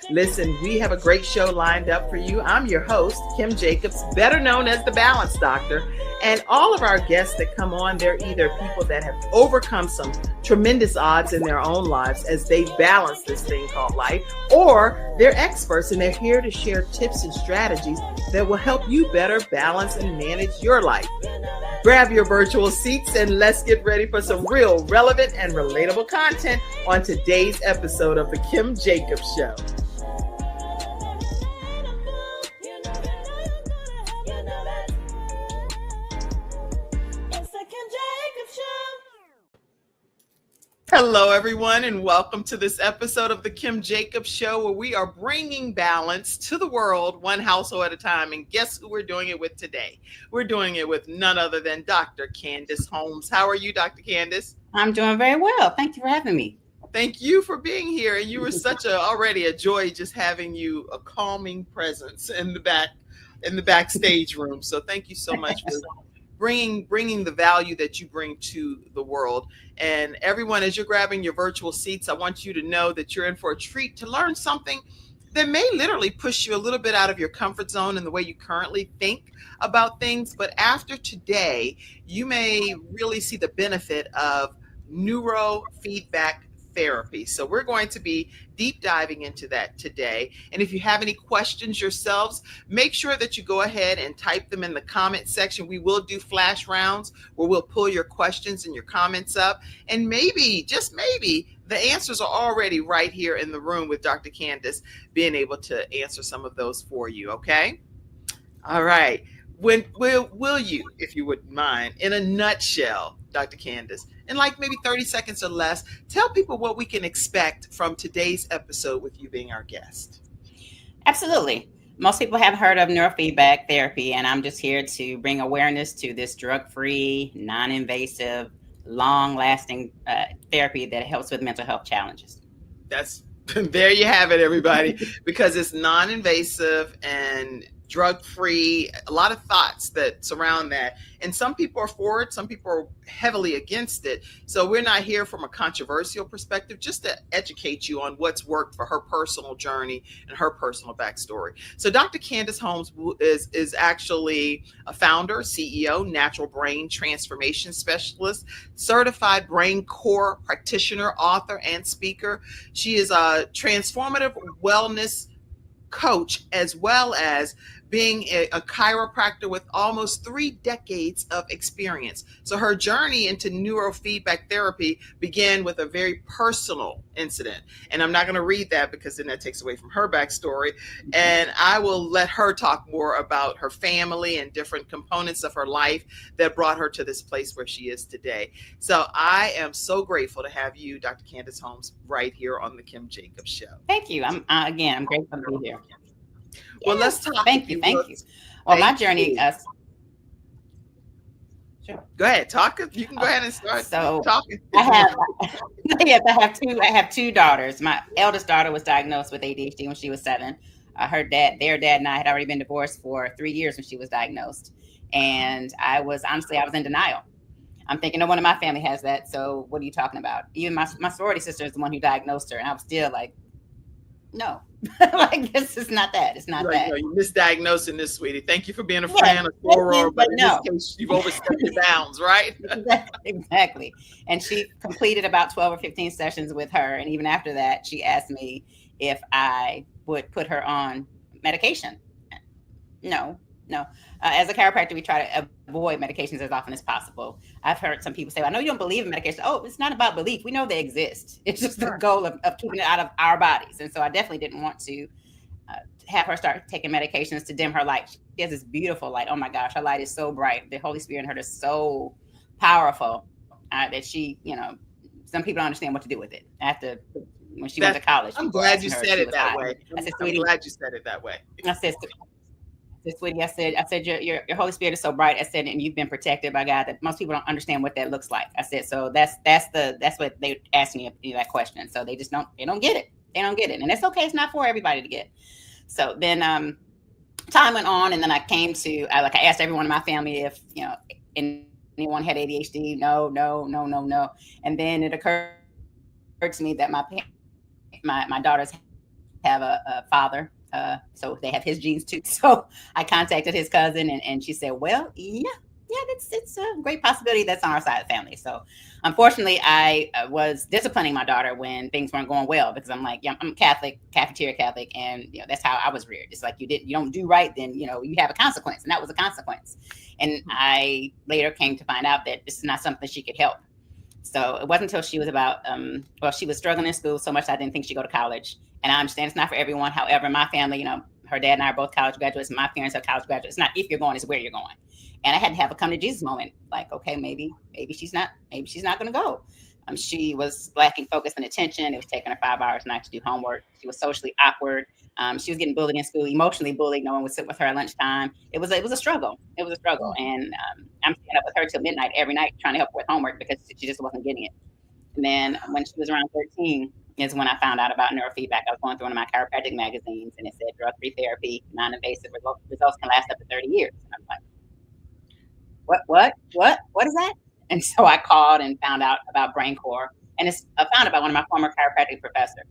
Listen, we have a great show lined up for you. I'm your host, Kim Jacobs, better known as the Balance Doctor. And all of our guests that come on, they're either people that have overcome some tremendous odds in their own lives as they balance this thing called life, or they're experts and they're here to share tips and strategies that will help you better balance and manage your life. Grab your virtual seats and let's get ready for some real relevant and relatable content on today's episode of The Kim Jacobs Show. Hello, everyone, and welcome to this episode of The Kim Jacobs Show, where we are bringing balance to the world one household at a time. And guess who we're doing it with today? We're doing it with none other than Dr. Candace Holmes. How are you, Dr. Candace? I'm doing very well. Thank you for having me. Thank you for being here. And you were already a joy just having you, a calming presence in the backstage room. So thank you so much for bringing the value that you bring to the world. And everyone, as you're grabbing your virtual seats, I want you to know that you're in for a treat to learn something that may literally push you a little bit out of your comfort zone in the way you currently think about things. But after today, you may really see the benefit of neurofeedback therapy. So we're going to be deep diving into that today. And if you have any questions yourselves, make sure that you go ahead and type them in the comment section. We will do flash rounds where we'll pull your questions and your comments up. And maybe, just maybe, the answers are already right here in the room with Dr. Candace being able to answer some of those for you. Okay. All right. Will you, if you wouldn't mind, in a nutshell, Dr. Candace, in like maybe 30 seconds or less, tell people what we can expect from today's episode with you being our guest. Absolutely. Most people have heard of neurofeedback therapy, and I'm just here to bring awareness to this drug-free, non-invasive, long-lasting therapy that helps with mental health challenges. There you have it, everybody, because it's non-invasive and drug-free, a lot of thoughts that surround that. And some people are for it, some people are heavily against it. So we're not here from a controversial perspective, just to educate you on what's worked for her personal journey and her personal backstory. So Dr. Candace Holmes is actually a founder, CEO, natural brain transformation specialist, certified BrainCore practitioner, author, and speaker. She is a transformative wellness coach, as well as being a chiropractor with almost 3 decades of experience. So her journey into neurofeedback therapy began with a very personal incident. And I'm not going to read that because then that takes away from her backstory. And I will let her talk more about her family and different components of her life that brought her to this place where she is today. So I am so grateful to have you, Dr. Candace Holmes, right here on the Kim Jacobs Show. Thank you. I'm grateful to be here. Well, let's talk. Thank you. Well, my journey. Sure. Go ahead, talk. You can go ahead and start talking. I have two daughters. My eldest daughter was diagnosed with ADHD when she was 7. Their dad and I had already been divorced for 3 years when she was diagnosed, and I was in denial. I'm thinking no one in my family has that. So what are you talking about? Even my sorority sister is the one who diagnosed her, and I was still like, no. Like, this is not that. It's not that. No, you misdiagnosing this, sweetie. Thank you for being a fan of horror, but in this case, you've overstepped your bounds, right? Exactly. And she completed about 12 or 15 sessions with her. And even after that, she asked me if I would put her on medication. No. As a chiropractor, we try to avoid medications as often as possible. I've heard some people say, I know you don't believe in medication. Oh, it's not about belief. We know they exist. It's just the goal of keeping it out of our bodies. And so I definitely didn't want to have her start taking medications to dim her light. She has this beautiful light. Oh my gosh, her light is so bright. The Holy Spirit in her is so powerful that she, some people don't understand what to do with it. When she went to college. I'm glad you said it that way. I said, sweetie, I'm glad you said it that way. I said, sweetie, I said, your Holy Spirit is so bright. I said, and you've been protected by God, that most people don't understand what that looks like. I said, so that's what they asked me that question. So they just don't get it. They don't get it. And it's okay. It's not for everybody to get. So then time went on, and then I came to, I asked everyone in my family if, anyone had ADHD. No. And then it occurred to me that my daughters have a father. So they have his genes too. So I contacted his cousin, and she said, well, yeah, it's a great possibility that's on our side of the family. So unfortunately, I was disciplining my daughter when things weren't going well, because I'm like, yeah, I'm Catholic, cafeteria Catholic, and that's how I was reared. It's like, you don't do right, then you have a consequence, and that was a consequence. And I later came to find out that this is not something she could help. So it wasn't until she was about, she was struggling in school so much I didn't think she'd go to college. And I understand it's not for everyone. However, my family, her dad and I are both college graduates. My parents are college graduates. It's not if you're going, it's where you're going. And I had to have a come to Jesus moment. Like, okay, maybe she's not going to go. She was lacking focus and attention. It was taking her 5 hours a night to do homework. She was socially awkward. She was getting bullied in school, emotionally bullied. No one would sit with her at lunchtime. It was a struggle. And I'm staying up with her till midnight every night trying to help her with homework because she just wasn't getting it. And then when she was around 13 is when I found out about neurofeedback. I was going through one of my chiropractic magazines, and it said drug-free therapy, non-invasive results can last up to 30 years. And I'm like, what is that? And so I called and found out about BrainCore, and I found out about one of my former chiropractic professors.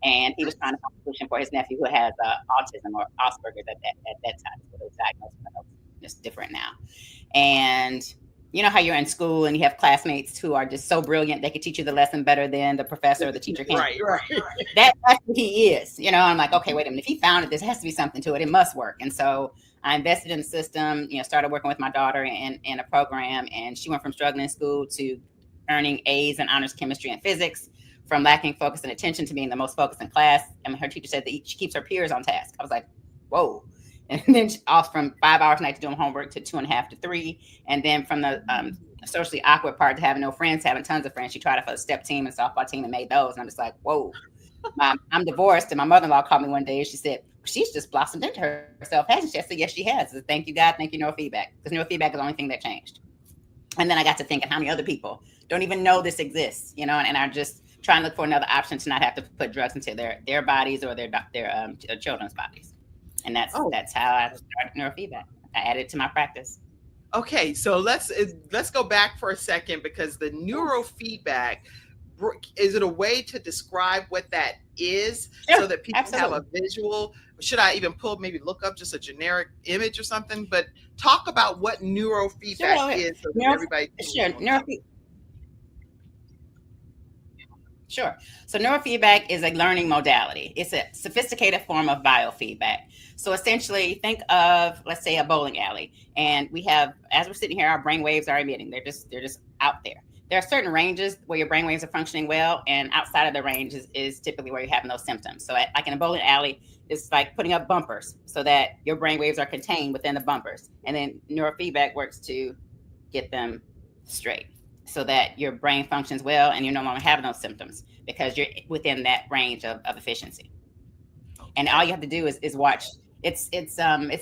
And he was trying to find a solution for his nephew who has autism or Asperger's at that time. So it was diagnosed, but it's different now. And you know how you're in school and you have classmates who are just so brilliant, they could teach you the lesson better than the professor or the teacher can. Right. That's what he is. I'm like, okay, wait a minute. If he found it, there has to be something to it. It must work. And so I invested in the system, started working with my daughter in a program, and she went from struggling in school to earning A's in honors chemistry and physics, from lacking focus and attention to being the most focused in class. And her teacher said that she keeps her peers on task. I was like, whoa. And then off from 5 hours a night to doing homework to 2.5 to 3. And then from the socially awkward part to having no friends, having tons of friends. She tried it for the step team and softball team and made those. And I'm just like, whoa. I'm divorced. And my mother-in-law called me one day and she said, she's just blossomed into herself, hasn't she? I said, yes, she has. I said, thank you, God. Thank you, neurofeedback. Because neurofeedback is the only thing that changed. And then I got to thinking how many other people don't even know this exists, and are just trying to look for another option to not have to put drugs into their bodies or their children's bodies. And that's how I started neurofeedback. I added it to my practice. Okay, so let's go back for a second, because the neurofeedback, is it a way to describe what that is, so that people have a visual? Should I even look up just a generic image or something? But talk about what neurofeedback is, so that everybody. Sure. So neurofeedback is a learning modality. It's a sophisticated form of biofeedback. So essentially, think of, let's say, a bowling alley, and we have, as we're sitting here, our brain waves are emitting. They're just out there. There are certain ranges where your brain waves are functioning well, and outside of the range is typically where you're having those symptoms. So like in a bowling alley, it's like putting up bumpers so that your brain waves are contained within the bumpers. And then neurofeedback works to get them straight so that your brain functions well and you're no longer having those symptoms because you're within that range of efficiency. And all you have to do is watch. It's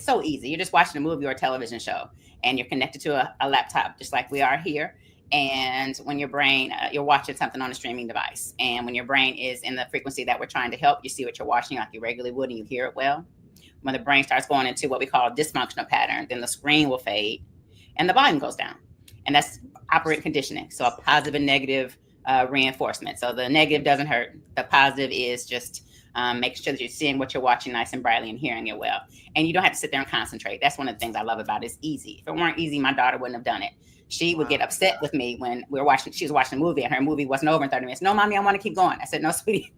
so easy. You're just watching a movie or a television show, and you're connected to a laptop, just like we are here. And when your brain, you're watching something on a streaming device. And when your brain is in the frequency that we're trying to help, you see what you're watching like you regularly would, and you hear it well. When the brain starts going into what we call a dysfunctional pattern, then the screen will fade and the volume goes down. And that's operant conditioning. So a positive and negative reinforcement. So the negative doesn't hurt. The positive is just making sure that you're seeing what you're watching nice and brightly and hearing it well. And you don't have to sit there and concentrate. That's one of the things I love about it. It's easy. If it weren't easy, my daughter wouldn't have done it. She would get upset with me when she was watching a movie and her movie wasn't over in 30 minutes. No, mommy, I want to keep going. I said, no, sweetie,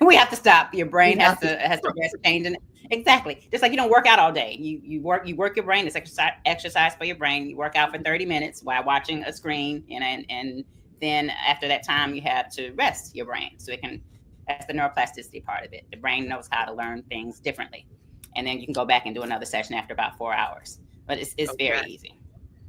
we have to stop. Your brain has to rest, changing it. Exactly. Just like you don't work out all day. You work your brain. It's exercise for your brain. You work out for 30 minutes while watching a screen. And then after that time, you have to rest your brain. So that's the neuroplasticity part of it. The brain knows how to learn things differently. And then you can go back and do another session after about 4 hours. But it's very easy.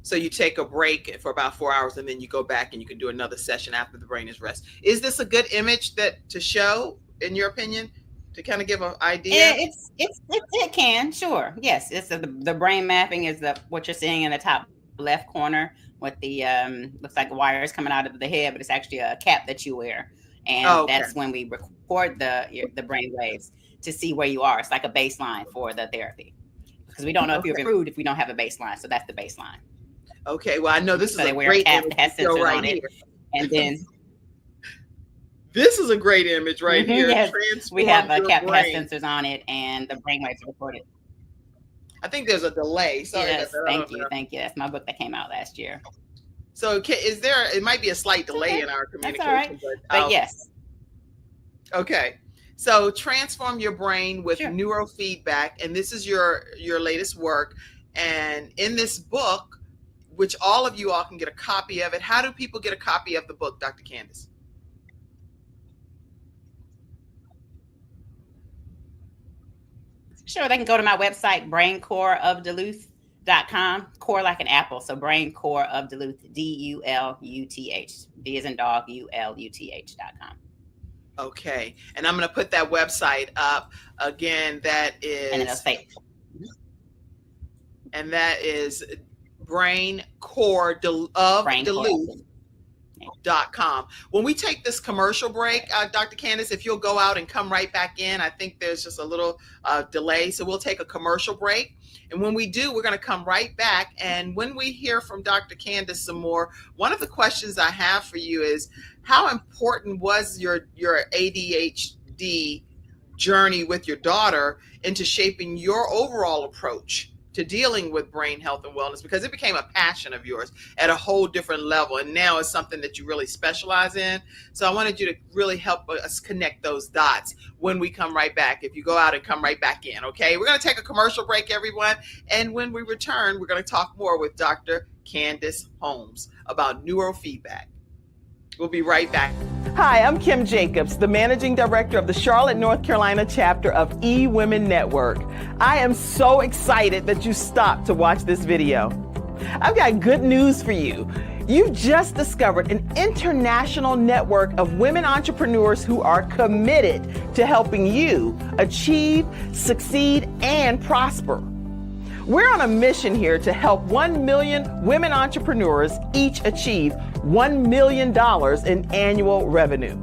So you take a break for about 4 hours and then you go back and you can do another session after the brain is rest. Is this a good image to show, in your opinion, to kind of give an idea? It can, sure. Yes. It's the brain mapping is what you're seeing in the top left corner with the looks like wires coming out of the head, but it's actually a cap that you wear. And that's when we record the brain waves to see where you are. It's like a baseline for the therapy, because we don't know if you've improved if we don't have a baseline. So that's the baseline. Okay, well, I know this is a great cap that has sensors on it, and then This is a great image right here. Yes, we Transform have a your cap has brain. sensors on it, and the brainwaves are recorded. I think there's a delay. Sorry Yes, about that. thank you. That's my book that came out last year. So is there? It might be a slight delay in our That's communication, all right. But yes. Okay. So transform your brain with Sure. neurofeedback, and this is your latest work. And in this book, which all of you all can get a copy of it. How do people get a copy of the book, Dr. Candace? Sure, they can go to my website, braincoreofduluth.com. Core like an apple, so BrainCore of Duluth, DULUTH. D as in dog, ULUTH.com. Okay, and I'm going to put that website up again. That is, and it'll say, and that is BrainCore of Duluth.com. When we take this commercial break, Dr. Candace, if you'll go out and come right back in, I think there's just a little delay. So we'll take a commercial break. And when we do, we're going to come right back. And when we hear from Dr. Candace some more, one of the questions I have for you is, how important was your ADHD journey with your daughter into shaping your overall approach to dealing with brain health and wellness? Because it became a passion of yours at a whole different level, and now it's something that you really specialize in. So I wanted you to really help us connect those dots when we come right back. If you go out and come right back in, okay? We're going to take a commercial break, everyone, and when we return, we're going to talk more with Dr. Candace Holmes about neurofeedback. We'll be right back. Hi, I'm Kim Jacobs, the Managing Director of the Charlotte, North Carolina chapter of eWomen Network. I am so excited that you stopped to watch this video. I've got good news for you. You've just discovered an international network of women entrepreneurs who are committed to helping you achieve, succeed, and prosper. We're on a mission here to help 1 million women entrepreneurs each achieve $1 million in annual revenue.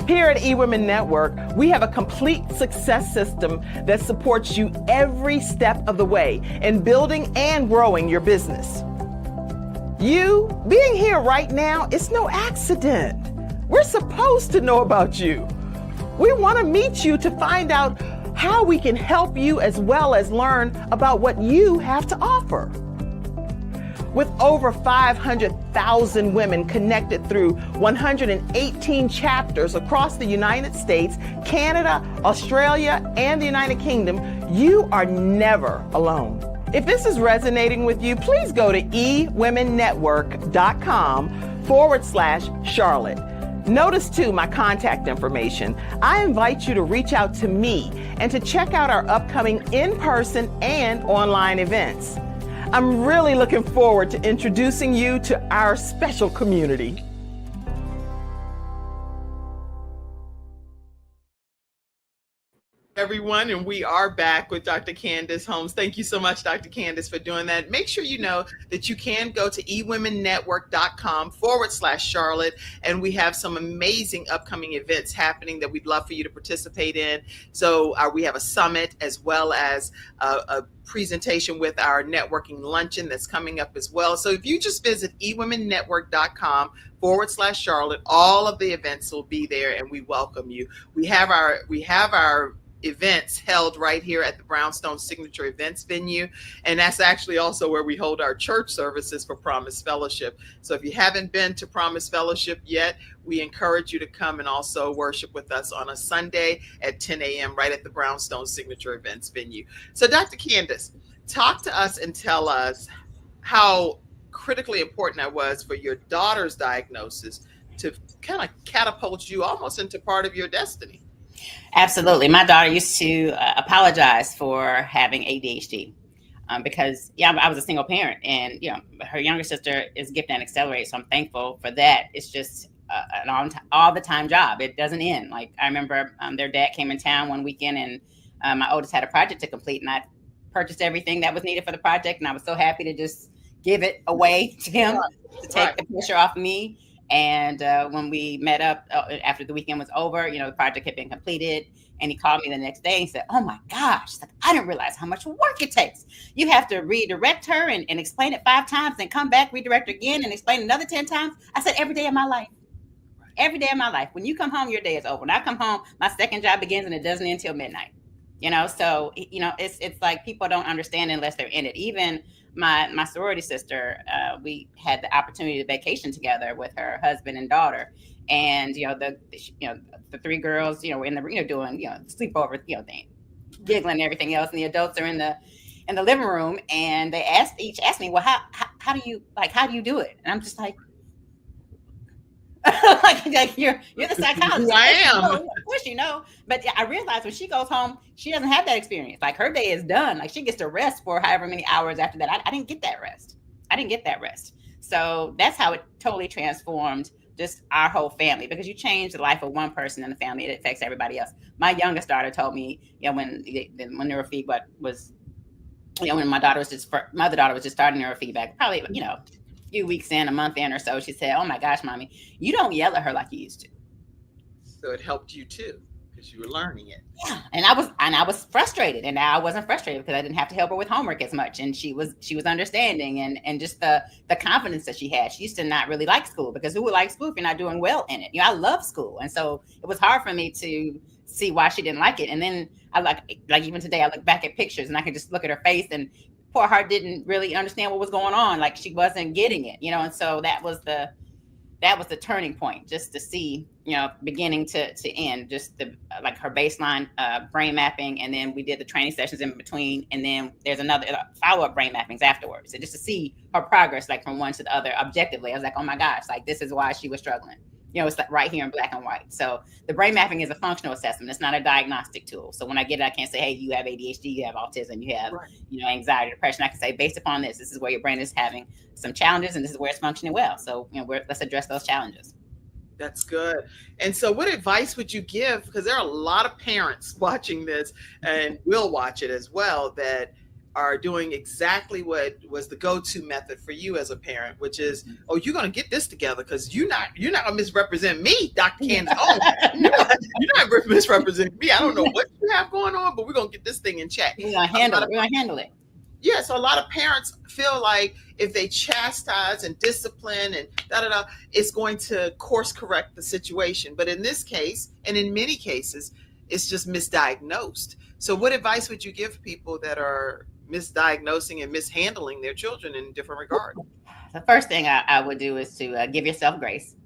Here at eWomen Network, we have a complete success system that supports you every step of the way in building and growing your business. You being here right now is no accident. We're supposed to know about you. We want to meet you to find out how we can help you, as well as learn about what you have to offer. With over 500,000 women connected through 118 chapters across the United States, Canada, Australia, and the United Kingdom, you are never alone. If this is resonating with you, please go to eWomenNetwork.com/Charlotte. Notice too my contact information. I invite you to reach out to me and to check out our upcoming in-person and online events. I'm really looking forward to introducing you to our special community. Everyone, and we are back with Dr. Candace Holmes. Thank you so much, Dr. Candace, for doing that. Make sure you know that you can go to eWomenNetwork.com/Charlotte, and we have some amazing upcoming events happening that we'd love for you to participate in. So we have a summit, as well as a presentation with our networking luncheon that's coming up as well. So if you just visit eWomenNetwork.com/Charlotte, all of the events will be there, and we welcome you. We have our events held right here at the Brownstone Signature Events venue, and that's actually also where we hold our church services for Promise Fellowship. So if you haven't been to Promise Fellowship yet, we encourage you to come and also worship with us on a Sunday at 10 a.m. right at the Brownstone Signature Events venue. So Dr. Candace, talk to us and tell us how critically important that was for your daughter's diagnosis to kind of catapult you almost into part of your destiny. Absolutely. My daughter used to apologize for having ADHD because, I was a single parent, and, her younger sister is gifted and accelerated. So I'm thankful for that. It's just an all the time job. It doesn't end. Like, I remember their dad came in town one weekend, and my oldest had a project to complete, and I purchased everything that was needed for the project. And I was so happy to just give it away to him to take the pressure off me. And when we met up after the weekend was over, the project had been completed, and he called me the next day and said, "Oh my gosh, I didn't realize how much work it takes. You have to redirect her and explain it 5 times, then come back, redirect her again and explain another 10 times. I said, every day of my life. every day of my life. When you come home, your day is over. When I come home, my second job begins and it doesn't end until midnight. So it's like people don't understand unless they're in it. Even my sorority sister, we had the opportunity to vacation together with her husband and daughter, and the three girls were in the doing sleepover thing, giggling and everything else, and the adults are in the living room, and they each asked me, well, how do you do it? And I'm just like, like you're the psychologist. Who I am. Of course you know. But I realized when she goes home, she doesn't have that experience. Like her day is done. Like she gets to rest for however many hours after that. I didn't get that rest. So that's how it totally transformed just our whole family, because you change the life of one person in the family, it affects everybody else. My youngest daughter told me, when Neurofeedback was, when my other daughter was just starting Neurofeedback, probably, a few weeks in, a month in or so, she said, oh my gosh, mommy, you don't yell at her like you used to. So it helped you too, because you were learning it. Yeah. And I was frustrated, and now I wasn't frustrated because I didn't have to help her with homework as much. And she was understanding, and just the confidence that she had. She used to not really like school, because who would like school if you're not doing well in it? I love school. And so it was hard for me to see why she didn't like it. And then I like even today, I look back at pictures and I can just look at her face, and poor heart didn't really understand what was going on. Like she wasn't getting it, and so that was the turning point, just to see, beginning to end, just like her baseline brain mapping. And then we did the training sessions in between. And then there's another follow-up brain mappings afterwards. And just to see her progress, like from one to the other objectively, I was like, oh my gosh, like this is why she was struggling. It's like right here in black and white. So the brain mapping is a functional assessment. It's not a diagnostic tool. So when I get it, I can't say, hey, you have ADHD, you have autism, you have, anxiety, depression. I can say, based upon this is where your brain is having some challenges, and this is where it's functioning well. So, let's address those challenges. That's good. And so what advice would you give? Because there are a lot of parents watching this and will watch it as well, that are doing exactly what was the go-to method for you as a parent, which is, oh, you're going to get this together, because you're not going to misrepresent me, Dr. Candace Holmes. You're not misrepresenting me. I don't know what you have going on, but we're going to get this thing in check. We're going to handle it. Yeah, so a lot of parents feel like if they chastise and discipline and it's going to course correct the situation. But in this case, and in many cases, it's just misdiagnosed. So what advice would you give people that are misdiagnosing and mishandling their children in different regards? The first thing I would do is to give yourself grace.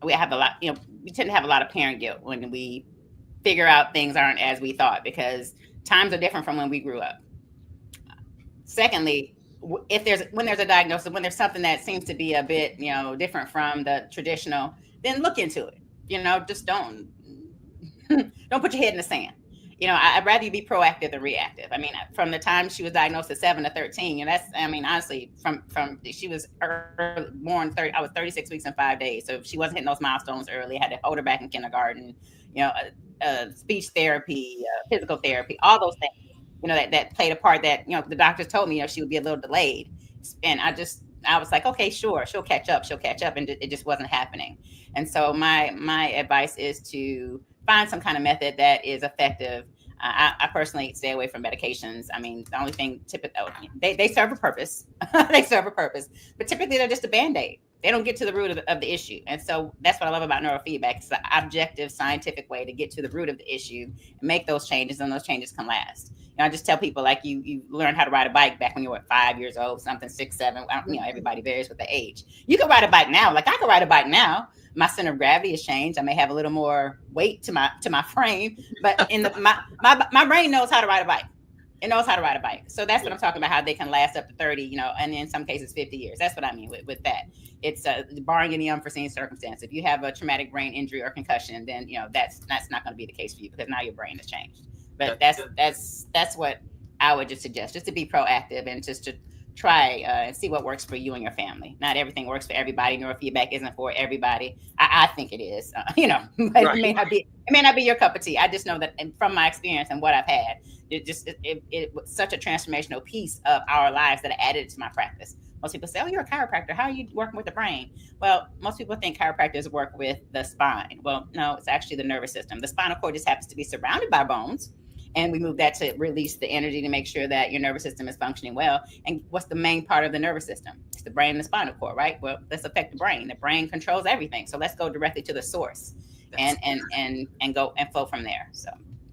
We have a lot, we tend to have a lot of parent guilt when we figure out things aren't as we thought, because times are different from when we grew up. Secondly, when there's a diagnosis, when there's something that seems to be a bit, different from the traditional, then look into it. Just don't put your head in the sand. I'd rather you be proactive than reactive. I mean, from the time she was diagnosed at 7 to 13, honestly, from she was born, I was 36 weeks and 5 days. So if she wasn't hitting those milestones early, I had to hold her back in kindergarten, speech therapy, physical therapy, all those things, that played a part, that, the doctors told me, she would be a little delayed. And I was like, okay, sure, she'll catch up. And it just wasn't happening. And so my advice is to find some kind of method that is effective. I personally stay away from medications. I mean, the only thing they serve a purpose. They serve a purpose, but typically they're just a Band-Aid. They don't get to the root of the issue. And so that's what I love about neurofeedback. It's an objective, scientific way to get to the root of the issue and make those changes, and those changes can last. I just tell people, like, you learned how to ride a bike back when you were 5 years old, something 6, 7. Everybody varies with the age. You can ride a bike now. Like, I can ride a bike now. My center of gravity has changed. I may have a little more weight to my frame, but my brain knows how to ride a bike. It knows how to ride a bike. So that's what I'm talking about, how they can last up to 30, and in some cases 50 years. That's what I mean with that. It's barring any unforeseen circumstance. If you have a traumatic brain injury or concussion, then that's not going to be the case for you, because now your brain has changed. But that's what I would just suggest, just to be proactive and just to try and see what works for you and your family. Not everything works for everybody. Neurofeedback isn't for everybody. I think it is, but right. It may not be your cup of tea. I just know that, and from my experience and what I've had, it was such a transformational piece of our lives that I added to my practice. Most people say, oh, you're a chiropractor. How are you working with the brain? Well, most people think chiropractors work with the spine. Well, no, it's actually the nervous system. The spinal cord just happens to be surrounded by bones. And we move that to release the energy to make sure that your nervous system is functioning well. And what's the main part of the nervous system? It's the brain and the spinal cord, right? Well, let's affect the brain. The brain controls everything. So let's go directly to the source and go and flow from there.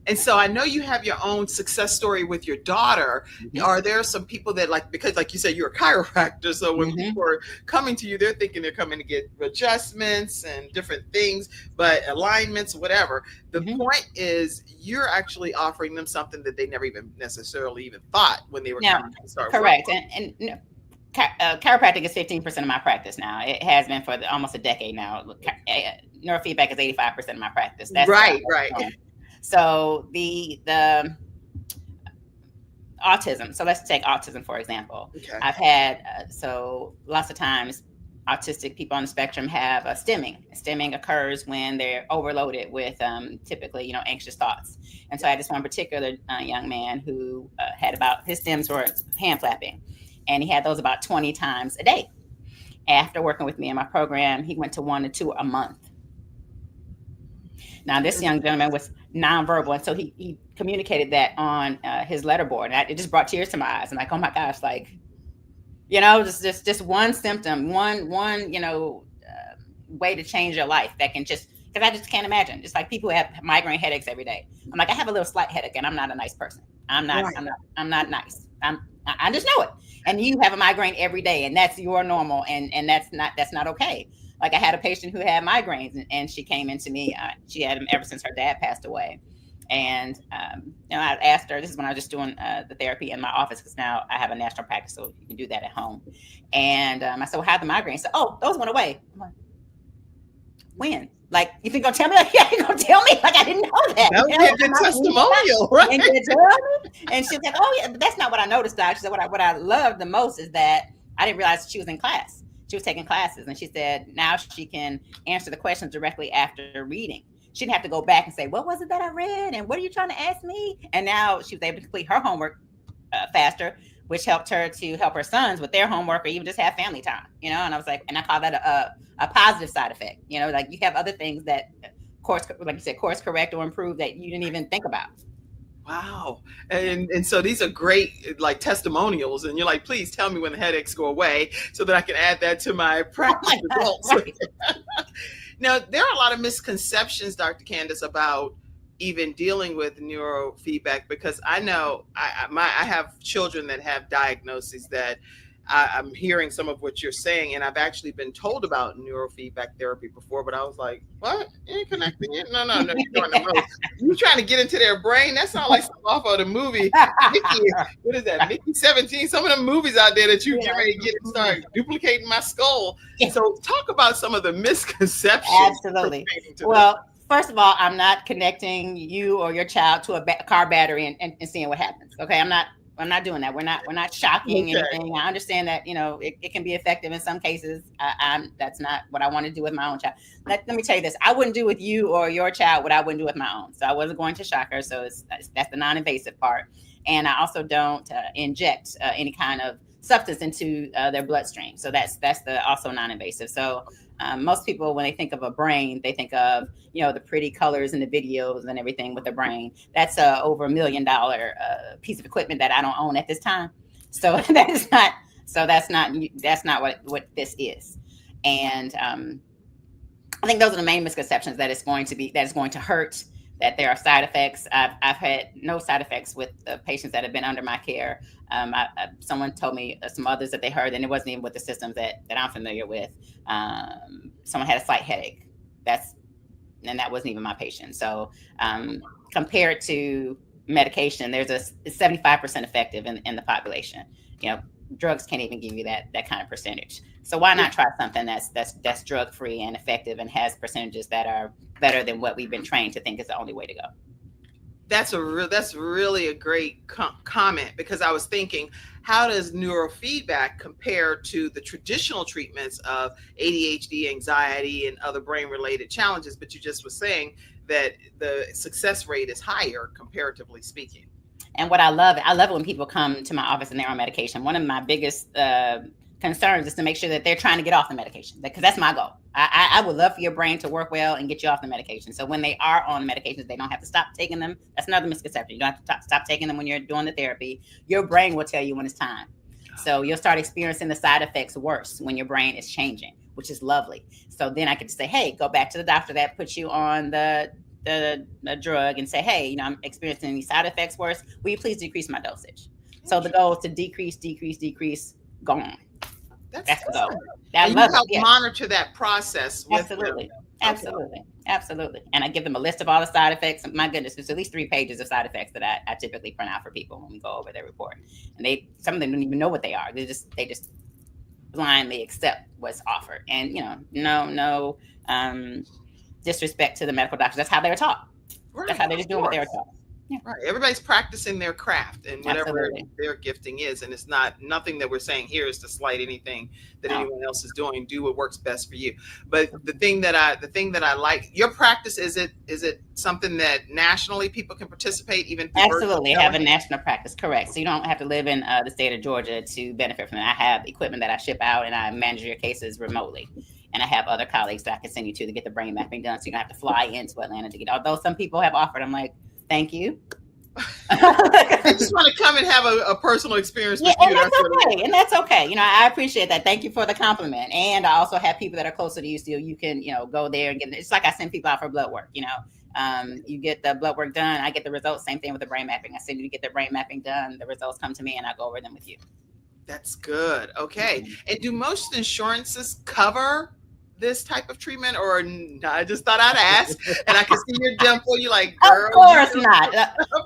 And so I know you have your own success story with your daughter. Mm-hmm. Are there some people that because like you said, you're a chiropractor. So when people are coming to you, they're thinking they're coming to get adjustments and different things, but alignments, whatever. The point is you're actually offering them something that they never even necessarily even thought when they were coming to start. Correct. And chiropractic is 15% of my practice now. It has been for almost a decade now. Neurofeedback is 85% of my practice. That's right. So the autism. So let's take autism, for example. Okay. I've had, so lots of times autistic people on the spectrum have stimming. Stimming occurs when they're overloaded with typically, anxious thoughts. And so I had this one particular young man who had his stims were hand flapping, and he had those about 20 times a day. After working with me in my program, he went to 1 to 2 a month. Now, this young gentleman was nonverbal, and so he communicated that on his letterboard, and it just brought tears to my eyes. I'm like, oh my gosh, just one symptom, one way to change your life that can because I just can't imagine. Just like people who have migraine headaches every day. I'm like, I have a little slight headache, and I'm not a nice person. I'm not nice. I just know it. And you have a migraine every day, and that's your normal, and that's not okay. Like I had a patient who had migraines, and she came into me. She had them ever since her dad passed away. And I asked her, this is when I was just doing the therapy in my office, because now I have a national practice, so you can do that at home. And I said, well, how the migraines? So, oh, those went away. I'm like, when? Like, you think you're gonna tell me? Like, yeah, you're gonna tell me? Like, I didn't know that. That would be a good testimonial, right? And she was like, oh yeah, but that's not what I noticed, Doc. She said, what I loved the most is that I didn't realize she was in class. She was taking classes, and she said now she can answer the questions directly after reading. She didn't have to go back and say, what was it that I read? And what are you trying to ask me? And now she was able to complete her homework faster, which helped her to help her sons with their homework or even just have family time, And I was like, and I call that a positive side effect, like you have other things that course correct or improve that you didn't even think about. Wow. And so these are great testimonials, and you're like, please tell me when the headaches go away so that I can add that to my practice results. Right. Now, there are a lot of misconceptions, Dr. Candace, about even dealing with neurofeedback, because I know I have children that have diagnoses that I'm hearing some of what you're saying, and I've actually been told about neurofeedback therapy before, but I was like, what? You ain't connecting it? No, you're doing the most. You trying to get into their brain? That sounds like something off of the movie. Mickey, what is that? Mickey 17? Some of the movies out there that you get ready to get and start duplicating my skull. So talk about some of the misconceptions. Absolutely. Well, first of all, I'm not connecting you or your child to a car battery and seeing what happens. Okay, I'm not doing that. We're not shocking anything. I understand that, it can be effective in some cases. That's not what I want to do with my own child. Let me tell you this. I wouldn't do with you or your child what I wouldn't do with my own. So I wasn't going to shock her. So that's the non-invasive part. And I also don't inject any kind of substance into their bloodstream. So that's the also non-invasive. So most people, when they think of a brain, they think of, the pretty colors and the videos and everything with the brain. That's over $1 million piece of equipment that I don't own at this time. So that's not what this is. And I think those are the main misconceptions, that it's going to hurt, that there are side effects. I've had no side effects with the patients that have been under my care. Someone told me some others that they heard, and it wasn't even with the systems that I'm familiar with. Someone had a slight headache. And that wasn't even my patient. So compared to medication, there's it's 75% effective in the population. Drugs can't even give you that kind of percentage. So why not try something that's drug-free and effective and has percentages that are better than what we've been trained to think is the only way to go? That's really a great comment, because I was thinking, how does neurofeedback compare to the traditional treatments of ADHD, anxiety, and other brain-related challenges? But you just were saying that the success rate is higher, comparatively speaking. And what I love it when people come to my office and they're on medication. One of my biggest concerns is to make sure that they're trying to get off the medication, because that's my goal. I would love for your brain to work well and get you off the medication. So when they are on medications, they don't have to stop taking them. That's another misconception. You don't have to stop taking them when you're doing the therapy. Your brain will tell you when it's time. So you'll start experiencing the side effects worse when your brain is changing, which is lovely. So then I could say, hey, go back to the doctor that put you on the drug and say, hey, I'm experiencing these side effects worse. Will you please decrease my dosage? So the goal is to decrease, gone. That's the goal. And you help monitor that process. Absolutely. Absolutely. And I give them a list of all the side effects. My goodness, there's at least 3 pages of side effects that I typically print out for people when we go over their report. And some of them don't even know what they are. They just blindly accept what's offered. And no disrespect to the medical doctors. That's how they were taught. Right. That's how they're just doing what they were taught. Yeah. Right. Everybody's practicing their craft and whatever their gifting is. And it's nothing that we're saying here is to slight anything that anyone else is doing. Do what works best for you. But the thing that I like, your practice, is it something that nationally people can participate even? Absolutely. Have a national practice. Correct. So you don't have to live in the state of Georgia to benefit from it. I have equipment that I ship out and I manage your cases remotely. And I have other colleagues that I can send you to get the brain mapping done. So you don't have to fly into Atlanta to get, although some people have offered, I'm like, thank you. I just want to come and have a personal experience with you. And that's okay. I appreciate that. Thank you for the compliment. And I also have people that are closer to you, so you can, go there and get it. It's like I send people out for blood work. You get the blood work done, I get the results. Same thing with the brain mapping. I send you to get the brain mapping done. The results come to me, and I go over them with you. That's good. Okay. Mm-hmm. And do most insurances cover this type of treatment, or I just thought I'd ask? And I can see your dimple. You're like, girl. Of course not.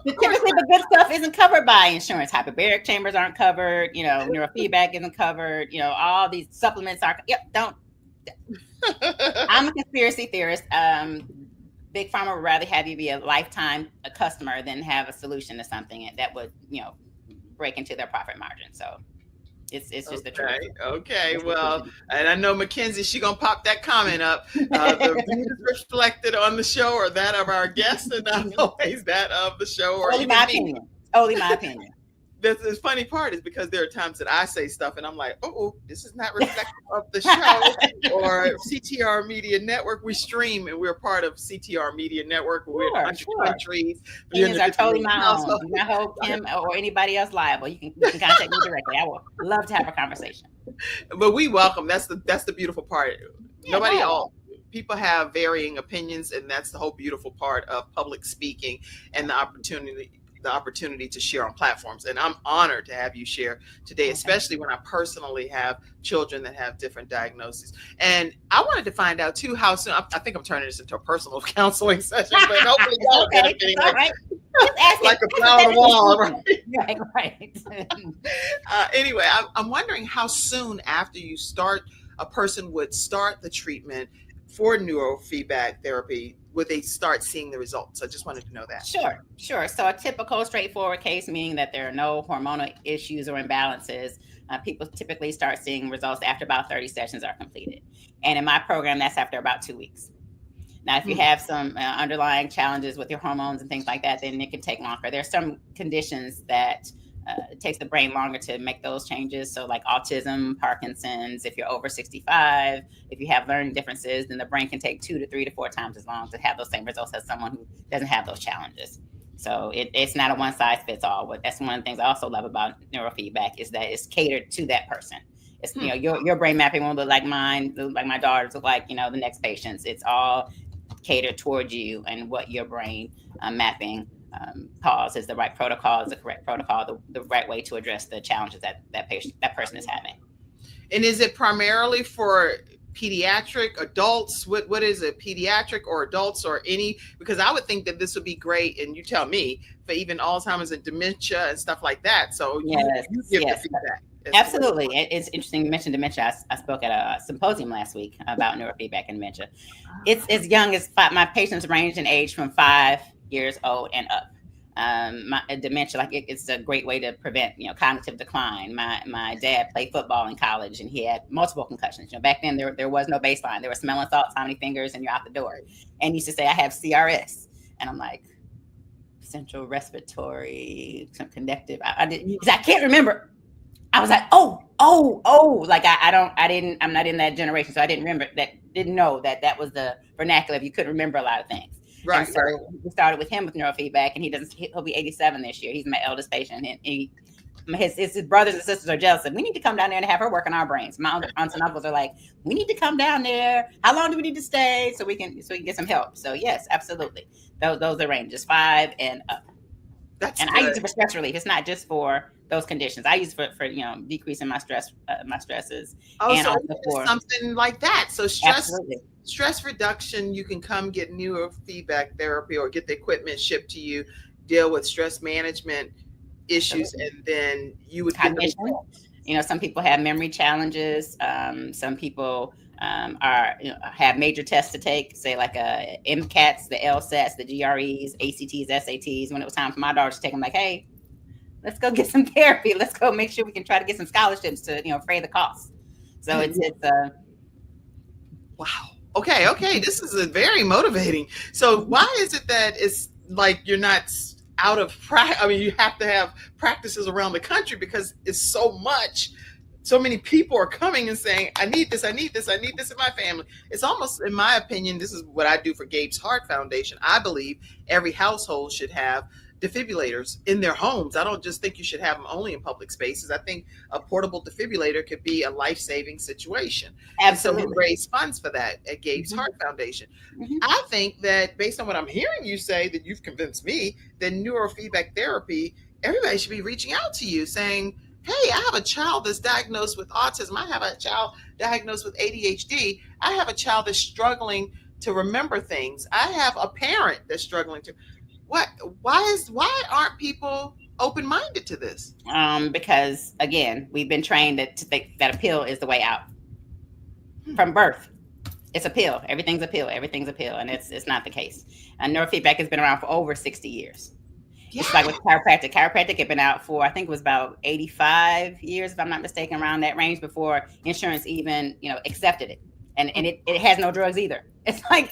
Typically, the good stuff isn't covered by insurance. Hyperbaric chambers aren't covered. Neurofeedback isn't covered. All these supplements aren't. Don't. I'm a conspiracy theorist. Big Pharma would rather have you be a lifetime customer than have a solution to something that would, break into their profit margin. So. It's just the truth. Okay. Well, and I know Mackenzie, she gonna pop that comment up. The views reflected on the show or that of our guests, and not always that of the show or only my opinion. Only my opinion. The funny part is because there are times that I say stuff and I'm like, oh, this is not reflective of the show or CTR Media Network. We stream and we're part of CTR Media Network. We're in 100 countries. Opinions are totally my own. I hope him or anybody else liable. You can contact me directly. I would love to have a conversation. But we welcome. That's the beautiful part. People have varying opinions, and that's the whole beautiful part of public speaking and the opportunity to share on platforms. And I'm honored to have you share today, especially when I personally have children that have different diagnoses. And I wanted to find out too, how soon, I think I'm turning this into a personal counseling session, but hopefully y'all are benefiting like a fly on the wall. Right. Anyway, I'm wondering how soon after you start, a person would start the treatment for neurofeedback therapy would they start seeing the results? I just wanted to know that. Sure. So a typical straightforward case, meaning that there are no hormonal issues or imbalances, people typically start seeing results after about 30 sessions are completed. And in my program, that's after about 2 weeks. Now, if you have some underlying challenges with your hormones and things like that, then it can take longer. There are some conditions that it takes the brain longer to make those changes. So like autism, Parkinson's, if you're over 65, if you have learning differences, then the brain can take 2 to 3 to 4 times as long to have those same results as someone who doesn't have those challenges. So it's not a one size fits all. But that's one of the things I also love about neurofeedback is that it's catered to that person. It's, your brain mapping won't look like mine, look like my daughter's, look like, the next patient's. It's all catered towards you and what your brain mapping cause is the right protocol, is the correct protocol, the right way to address the challenges that person is having. And is it primarily for pediatric adults? What is it, pediatric or adults or any? Because I would think that this would be great, and you tell me, for even Alzheimer's and dementia and stuff like that. So you give the feedback. Absolutely. It's interesting you mentioned dementia. I spoke at a symposium last week about neurofeedback and dementia. It's as young as my patients range in age from 5 years old and up. My dementia, it's a great way to prevent, cognitive decline. My dad played football in college and he had multiple concussions. Back then there was no baseline. There were smelling salts, how many fingers, and you're out the door. And he used to say, I have CRS. And I'm like, central respiratory, some connective. I can't remember. I was like, oh, Like I'm not in that generation, so I didn't know that was the vernacular. If you couldn't remember a lot of things. Right. And so we started with him with neurofeedback, and he'll be 87 this year. He's my eldest patient, and his brothers and sisters are jealous. We need to come down there and have her work on our brains. My aunts and uncles are like, we need to come down there. How long do we need to stay so we can get some help? So yes, absolutely. Those are ranges 5 and up. And I use it for stress relief. It's not just for those conditions. I use it for decreasing my stresses. And so also for something like that. So stress reduction. You can come get neurofeedback therapy or get the equipment shipped to you. Deal with stress management issues, and then you would cognition. Some people have memory challenges. Some people have major tests to take, say like MCATs, the LSATs, the GREs, ACTs, SATs. When it was time for my daughter to take them, like, hey, let's go get some therapy. Let's go make sure we can try to get some scholarships to defray the costs. So it's wow. Okay. This is very motivating. So why is it that it's like you're not out of practice? I mean, you have to have practices around the country because it's so much. So many people are coming and saying, I need this in my family. It's almost, in my opinion, this is what I do for Gabe's Heart Foundation. I believe every household should have defibrillators in their homes. I don't just think you should have them only in public spaces. I think a portable defibrillator could be a life-saving situation. Absolutely. And so we raise funds for that at Gabe's Heart Foundation. I think that based on what I'm hearing you say, that you've convinced me that neurofeedback therapy, everybody should be reaching out to you saying, hey, I have a child that's diagnosed with autism. I have a child diagnosed with ADHD. I have a child that's struggling to remember things. I have a parent that's struggling to. Why aren't people open-minded to this? Because again, we've been trained to think that a pill is the way out from birth. It's a pill. Everything's a pill. And it's not the case. And neurofeedback has been around for over 60 years. Yeah. It's like with chiropractic. Chiropractic had been out for, I think it was about 85 years, if I'm not mistaken, around that range before insurance even, accepted it. And it has no drugs either. It's like,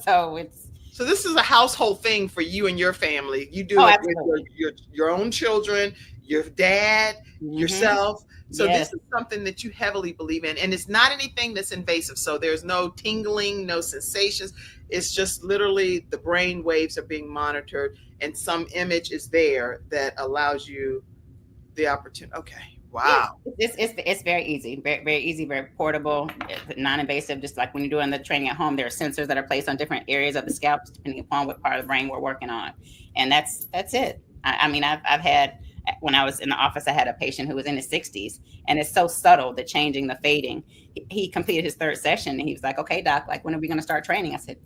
so it's. So this is a household thing for you and your family. You do it with your own children, your dad, yourself. So This is something that you heavily believe in. And it's not anything that's invasive. So there's no tingling, no sensations. It's just literally the brain waves are being monitored and some image is there that allows you the opportunity. Okay. Wow. It's very easy, very, very easy, very portable, non-invasive. Just like when you're doing the training at home, there are sensors that are placed on different areas of the scalp, depending upon what part of the brain we're working on. And that's it. I mean, I've had, when I was in the office, I had a patient who was in his 60s, and it's so subtle, the changing, the fading. He completed his 3rd session, and he was like, okay, doc, like, when are we going to start training? I said,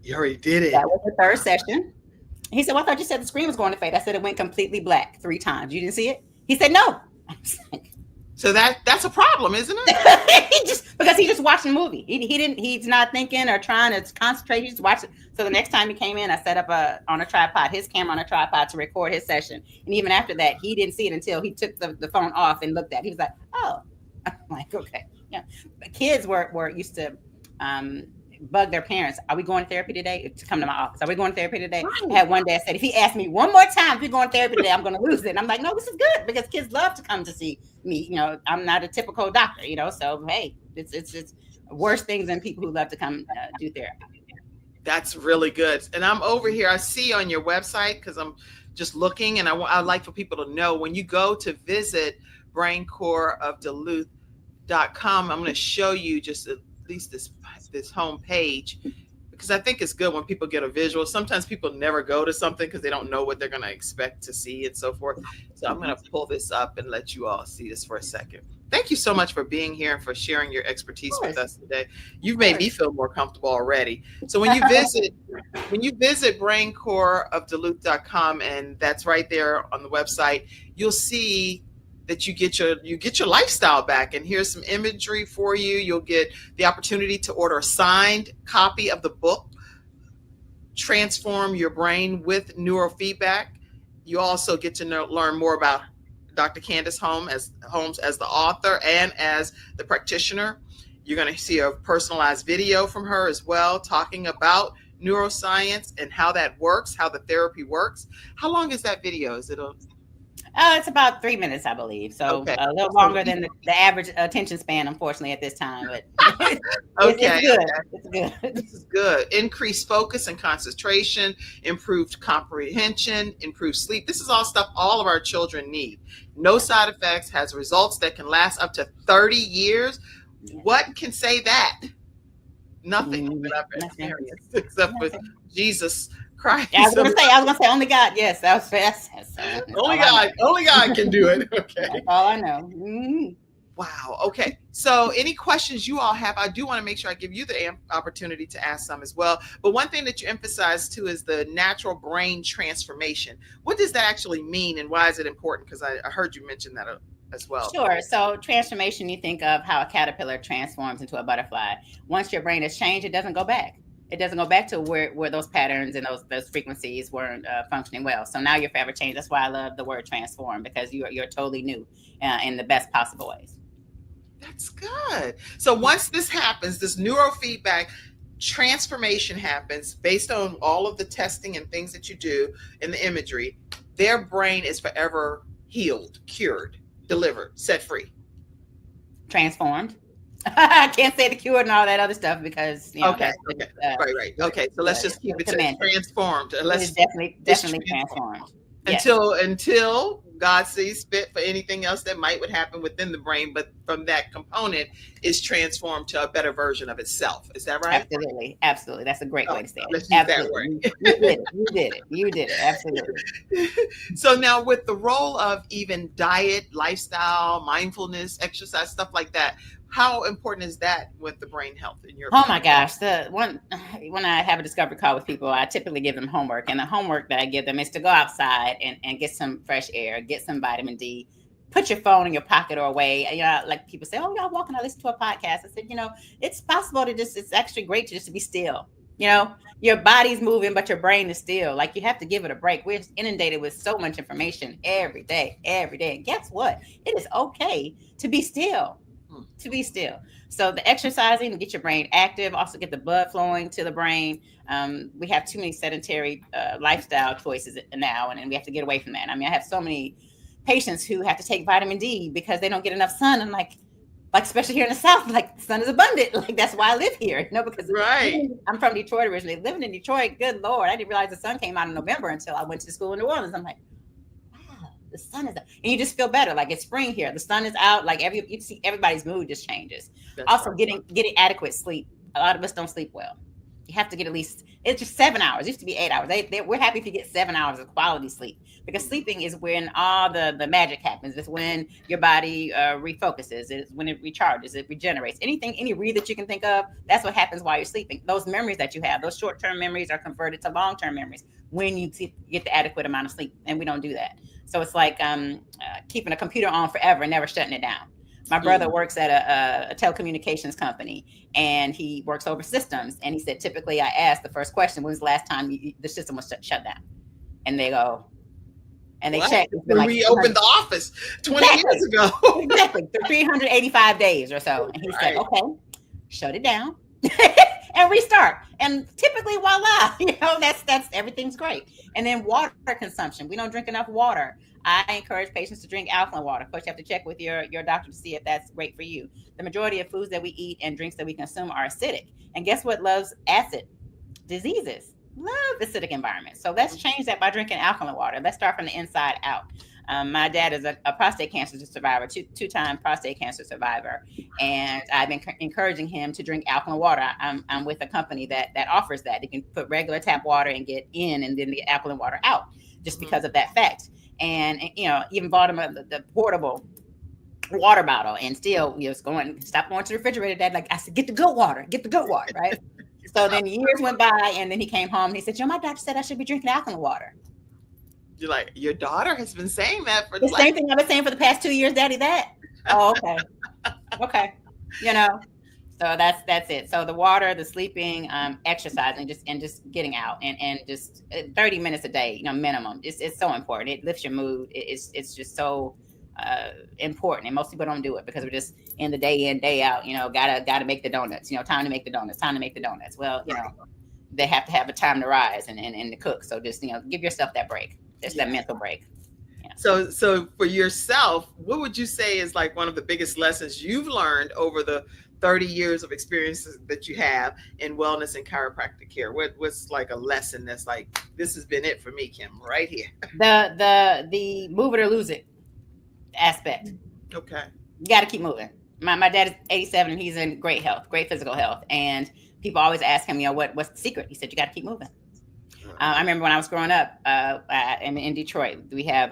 you already did it. That was the 3rd session. He said, well, I thought you said the screen was going to fade. I said, it went completely black 3 times. You didn't see it? He said, no. So that's a problem, isn't it? Because he just watched the movie. He's not thinking or trying to concentrate. He just watched it. So the next time he came in, I set up on a tripod, his camera on a tripod to record his session. And even after that, he didn't see it until he took the phone off and looked at it. He was like, oh. I'm like, okay. Yeah. But kids were used to bug their parents. Are we going to therapy today? To come to my office. Are we going to therapy today? Right. I had one day I said, if he asked me one more time if we're going to therapy today, I'm going to lose it. And I'm like, no, this is good because kids love to come to see me. I'm not a typical doctor, so hey, it's worse things than people who love to come do therapy. That's really good. And I'm over here. I see on your website, because I'm just looking, and I'd like for people to know, when you go to visit BrainCoreOfDuluth.com, I'm going to show you just at least this home page, because I think it's good when people get a visual. Sometimes people never go to something because they don't know what they're going to expect to see and so forth. So I'm going to pull this up and let you all see this for a second. Thank you so much for being here and for sharing your expertise with us today. You've made me feel more comfortable already. So when you visit BrainCoreOfDuluth.com, and that's right there on the website, you'll see that you get your lifestyle back. And here's some imagery for you. You'll get the opportunity to order a signed copy of the book, Transform Your Brain with Neurofeedback. You also get to learn more about Dr. Candace Holmes as the author and as the practitioner. You're going to see a personalized video from her as well, talking about neuroscience and how that works, how the therapy works. How long is that video? Is it It's about 3 minutes, I believe. So Okay. a little longer than the average attention span, unfortunately, at this time. But Okay. it's good. It's good. This is good. Increased focus and concentration, improved comprehension, improved sleep. This is all stuff all of our children need. No side effects, has results that can last up to 30 years. What can say that? Nothing that I've experienced except with Jesus Christ. Yeah, I was gonna say only God. Yes, that was fast. Only God can do it. Okay. That's all I know. Mm-hmm. Wow. Okay. So, any questions you all have, I do want to make sure I give you the opportunity to ask some as well. But one thing that you emphasize too is the natural brain transformation. What does that actually mean, and why is it important? Because I heard you mention that as well. Sure. So, transformation, you think of how a caterpillar transforms into a butterfly. Once your brain has changed, it doesn't go back. It doesn't go back to where those patterns and those frequencies weren't functioning well. So now you're forever changed. That's why I love the word transform, because you're totally new in the best possible ways. That's good. So once this happens, this neurofeedback transformation happens based on all of the testing and things that you do in the imagery, their brain is forever healed, cured, delivered, set free. Transformed. I can't say the cured and all that other stuff because okay. Right. Okay, so let's just keep it transformed. It's definitely transformed. Until God sees fit for anything else that would happen within the brain, but from that component is transformed to a better version of itself. Is that right? Absolutely. That's a great way to say it. Let's use that word. You did it. Absolutely. So now, with the role of even diet, lifestyle, mindfulness, exercise, stuff like that, how important is that with the brain health in your opinion? Oh my gosh. When I have a discovery call with people, I typically give them homework. And the homework that I give them is to go outside and get some fresh air, get some vitamin D, put your phone in your pocket or away. You know, like people say, oh, y'all walking, I listen to a podcast. I said, it's possible it's actually great to be still. Your body's moving, but your brain is still. Like, you have to give it a break. We're inundated with so much information every day. And guess what? It is okay to be still. So the exercising to get your brain active, also get the blood flowing to the brain. We have too many sedentary lifestyle choices now, and we have to get away from that. I mean, I have so many patients who have to take vitamin D because they don't get enough sun. And like especially here in the South, like, the sun is abundant. Like, that's why I live here. Because I'm from Detroit originally. Living in Detroit, good Lord, I didn't realize the sun came out in November until I went to school in New Orleans. I'm like, the sun is out. And you just feel better. Like, it's spring here. The sun is out. Like, you see everybody's mood just changes. That's also getting adequate sleep. A lot of us don't sleep well. You have to get at least, it's just 7 hours. It used to be 8 hours. We're happy if you get 7 hours of quality sleep, because sleeping is when all the magic happens. It's when your body refocuses. It's when it recharges, it regenerates. Any read that you can think of, that's what happens while you're sleeping. Those memories that you have, those short-term memories are converted to long-term memories when you get the adequate amount of sleep, and we don't do that. So it's like keeping a computer on forever and never shutting it down. My brother works at a telecommunications company, and he works over systems. And he said, typically I ask the first question, when's the last time the system was shut down? And they go, and they check. When we opened the office 20 years ago. Exactly. For 385 days or so. And he said, okay, shut it down and restart. And typically, voila, that's everything's great. And then water consumption. We don't drink enough water. I encourage patients to drink alkaline water. Of course, you have to check with your doctor to see if that's great for you. The majority of foods that we eat and drinks that we consume are acidic. And guess what loves acid? Diseases love acidic environments. So let's change that by drinking alkaline water. Let's start from the inside out. My dad is a prostate cancer survivor, two-time prostate cancer survivor. And I've been encouraging him to drink alkaline water. I'm with a company that offers that. You can put regular tap water and get in, and then the alkaline water out, just because of that fact. And even bought him the portable water bottle, and still stop going to the refrigerator. Dad, like, I said, get the good water, right? So then years went by, and then he came home and he said, my doctor said I should be drinking alkaline water. You're like, your daughter has been saying that for the same thing I've been saying for the past 2 years, Daddy. That. Oh, okay. So that's it. So the water, the sleeping, exercising, just getting out, and just 30 minutes a day, minimum. It's so important. It lifts your mood. It's just so important, and most people don't do it because we're just in the day in, day out. Gotta make the donuts. Time to make the donuts. Well, they have to have a time to rise and to cook. So just give yourself that break. Just that mental break. So for yourself, what would you say is like one of the biggest lessons you've learned over the 30 years of experiences that you have in wellness and chiropractic care? What's like a lesson that's like, this has been it for me, Kim, right here? The move it or lose it aspect. Okay. You got to keep moving. My dad is 87 and he's in great health, great physical health. And people always ask him, what's the secret? He said, you got to keep moving. I remember when I was growing up in Detroit, we have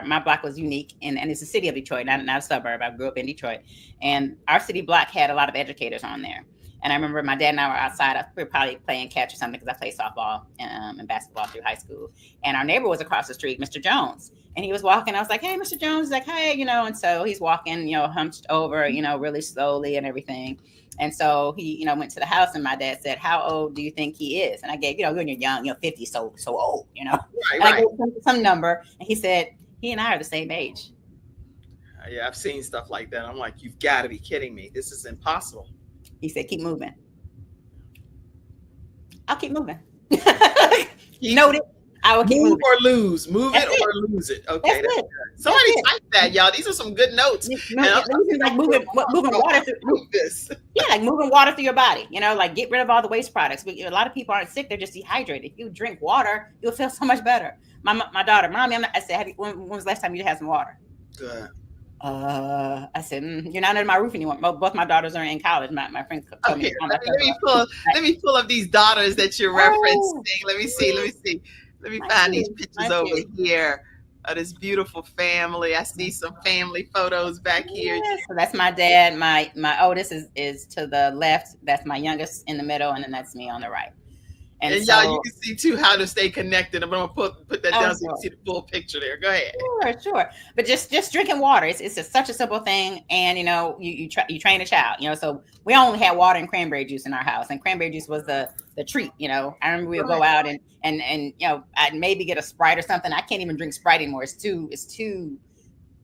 my block was unique, and it's the city of Detroit, not a suburb. I grew up in Detroit, and our city block had a lot of educators on there. And I remember my dad and I were outside. We were probably playing catch or something because I played softball and basketball through high school. And our neighbor was across the street, Mr. Jones. And he was walking. I was like, hey, Mr. Jones. He's like, hey, and so he's walking, hunched over, really slowly and everything. And so he, went to the house, and my dad said, how old do you think he is? And I gave, when you're young, 50, so old, Right, and I gave him some number, and he said, he and I are the same age. Yeah, I've seen stuff like that. I'm like, you've got to be kidding me. This is impossible. He said, keep moving. I'll keep moving. Noted. I will keep move moving. Or lose. Move That's it or lose it. Okay. That's it. Somebody type that, y'all. These are some good notes. Like moving water through this. Yeah, like moving water through your body. Like get rid of all the waste products. A lot of people aren't sick; they're just dehydrated. If you drink water, you'll feel so much better. My daughter, Mommy, I said, when was the last time you had some water? Good. I said, you're not under my roof anymore. Both my daughters are in college. My friend told me. Let me pull up these daughters that you're referencing. Let me see. Let me find these pictures over here of this beautiful family. I see some family photos back here. Yeah, so that's my dad. My oldest is to the left. That's my youngest in the middle, and then that's me on the right. And y'all, you can see too how to stay connected. I'm gonna put that down so you can see the full picture there. Go ahead. Sure. But just drinking water. It's such a simple thing, and you train a child. So we only had water and cranberry juice in our house, and cranberry juice was the treat. I remember we would go out and I'd maybe get a Sprite or something. I can't even drink Sprite anymore. It's too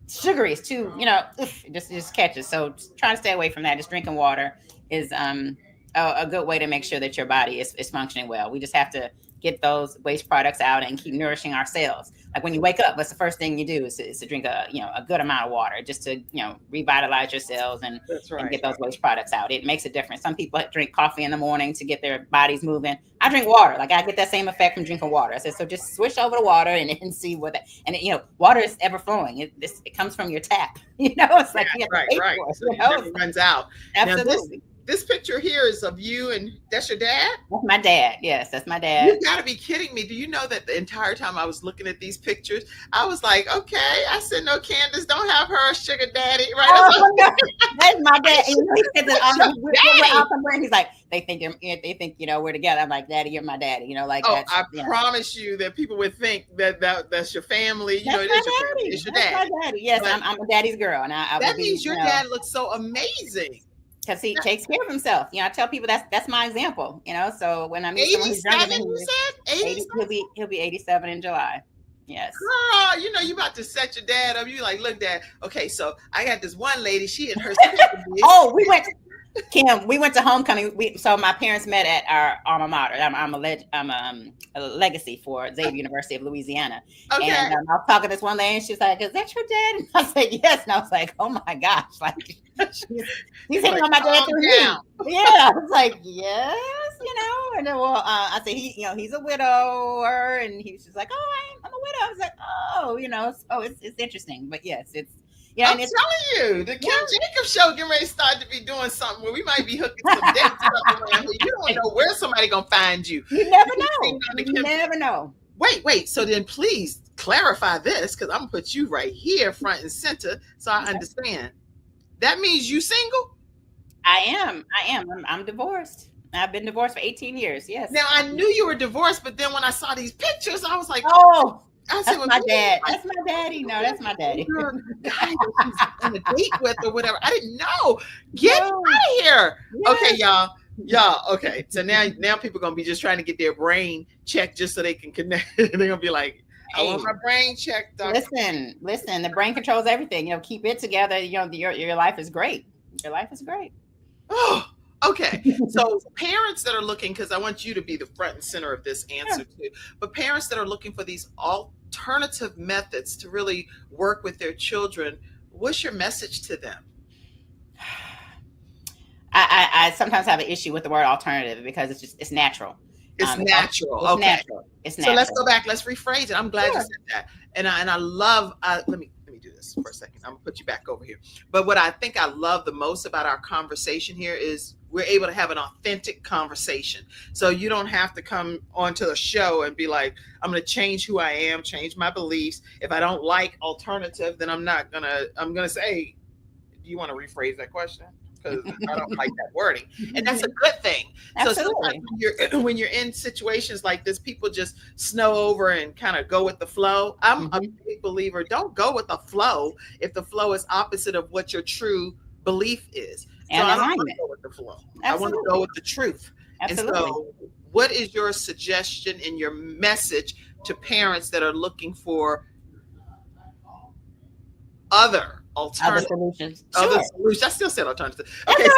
sugary. It's too it just catches. So trying to stay away from that. Just drinking water is a good way to make sure that your body is functioning well. We just have to get those waste products out and keep nourishing our cells. Like when you wake up, what's the first thing you do is to drink a good amount of water just to revitalize your cells and get those waste products out. It makes a difference. Some people drink coffee in the morning to get their bodies moving. I drink water. Like I get that same effect from drinking water. I said, so just switch over to water and see what that. And water is ever flowing. It comes from your tap. It's like right. So it never runs out. Absolutely. This picture here is of you, and that's your dad? That's my dad. Yes, that's my dad. You gotta be kidding me. Do you know that the entire time I was looking at these pictures, I was like, okay. I said, no, Candace, don't have her a sugar daddy, right? No. That's my dad. And he said that he's like, they think we're together. I'm like, Daddy, you're my daddy. I promise you that people would think that's your family. It's your dad. That's my daddy. Yes, I'm a daddy's girl, and that means your dad looks so amazing. Because he takes care of himself. I tell people that's my example. So when I meet someone who's younger than me, he'll be 87 in July. Yes. Girl, you about to set your dad up. You like, look, Dad. Okay, so I got this one lady. She in her. We went to homecoming. So my parents met at our alma mater. I'm a legacy for Xavier University of Louisiana. Okay. And I was talking to this one lady, and she's like, "Is that your dad?" And I said, "Yes." And I was like, "Oh my gosh!" Like she's hitting on my dad through me. Yeah, I was like, "Yes," And then I said, he's a widower, and he was just like, "Oh, I'm a widow." I was like, "Oh, it's interesting." But yes, it's. Yeah, I'm telling you, the Kim Jacobs show getting ready to start to be doing something where we might be hooking some dates up around here. You don't know where somebody gonna find you. You never know. You never know. Wait. So then please clarify this, because I'm gonna put you right here front and center so I understand. That means you single? I am. I'm divorced. I've been divorced for 18 years. Yes. Now I knew you were divorced, but then when I saw these pictures, I was like, oh. That's my dad. That's my daddy. No, that's my daddy. Guy that she's on a date with or whatever. I didn't know. Get out of here. Yes. Okay, y'all. Okay. So now people gonna be just trying to get their brain checked just so they can connect. They're gonna be like, I want my brain checked. Listen. The brain controls everything. Keep it together. Your life is great. Your life is great. Oh. Okay, so parents that are looking, because I want you to be the front and center of this answer too, but parents that are looking for these alternative methods to really work with their children, what's your message to them? I sometimes have an issue with the word alternative because it's natural. It's natural. It's okay. Natural. It's natural. So let's go back. Let's rephrase it. I'm glad you said that. And I love. Let me do this for a second. I'm gonna put you back over here. But what I think I love the most about our conversation here is we're able to have an authentic conversation. So you don't have to come onto the show and be like, I'm going to change who I am, change my beliefs. If I don't like alternative, then I'm gonna say, do you want to rephrase that question? Because I don't like that wording, and that's a good thing. Absolutely. So when you're in situations like this, people just snow over and kind of go with the flow. I'm a big believer. Don't go with the flow if the flow is opposite of what your true belief is. And so I don't want to go with the flow. Absolutely. I want to go with the truth. Absolutely. And so, what is your suggestion and your message to parents that are looking for other solutions? Other solutions. I still said alternative. Okay.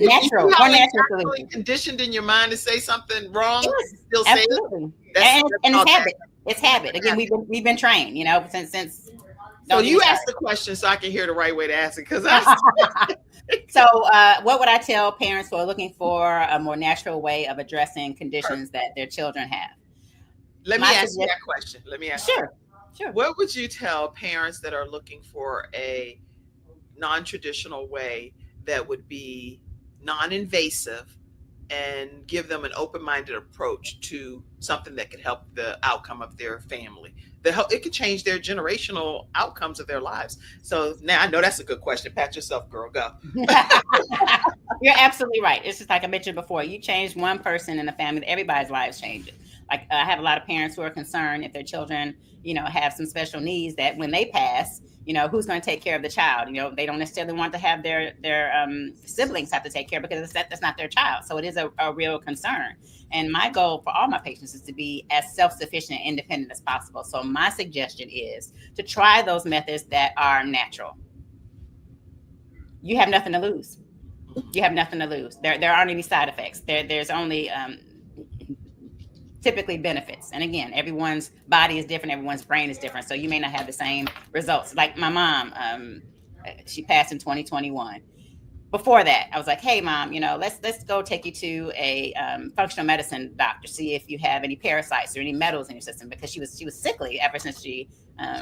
Natural. More natural solutions. Conditioned in your mind to say something wrong. Yes, still say it. And it's habit. It's habit. Again, we've been trained, since. So you ask the question so I can hear the right way to ask it, because So what would I tell parents who are looking for a more natural way of addressing conditions that their children have? Let me ask you that question. Sure. What would you tell parents that are looking for a non-traditional way that would be non-invasive and give them an open-minded approach to something that could help the outcome of their family? It could change their generational outcomes of their lives. So now I know that's a good question. Pat yourself, girl, go. You're absolutely right. It's just like I mentioned before. You change one person in the family, everybody's lives change. Like I have a lot of parents who are concerned if their children, have some special needs, that when they pass, who's going to take care of the child? They don't necessarily want to have their siblings have to take care because that's not their child. So it is a real concern. And my goal for all my patients is to be as self-sufficient and independent as possible. So my suggestion is to try those methods that are natural. You have nothing to lose. You have nothing to lose. There aren't any side effects. There's only typically benefits. And again, everyone's body is different. Everyone's brain is different. So you may not have the same results. Like my mom, she passed in 2021. Before that, I was like, hey, Mom, let's go take you to a functional medicine doctor, see if you have any parasites or any metals in your system, because she was sickly ever since she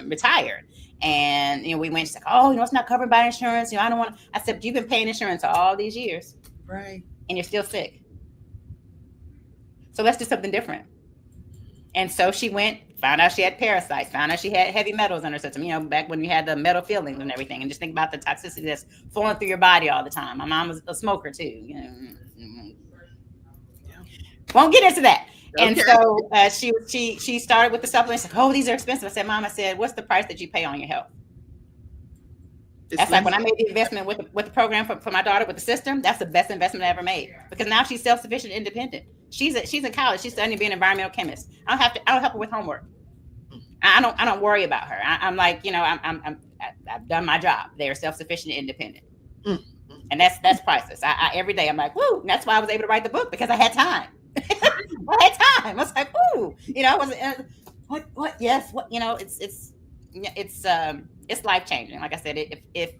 retired. And, we went, she's like, oh, it's not covered by insurance. I don't want to. I said, you've been paying insurance all these years. Right. And you're still sick. So let's do something different. And so she went, found out she had parasites, found out she had heavy metals in her system, back when we had the metal fillings and everything. And just think about the toxicity that's flowing through your body all the time. My mom was a smoker too. Won't get into that. Okay. And so she started with the supplements. Like, oh, these are expensive. I said, Mom, what's the price that you pay on your health? That's like when I made the investment with the program for my daughter with the system. That's the best investment I ever made, because now she's self-sufficient, independent. She's in college. She's studying to be an environmental chemist. I don't help her with homework. I don't worry about her. I'm like, I've done my job. They're self-sufficient, independent, and that's priceless. I every day I'm like, woo. And that's why I was able to write the book, because I had time. I had time. I was like, woo. I wasn't what? Yes. What? It's life changing. Like I said, if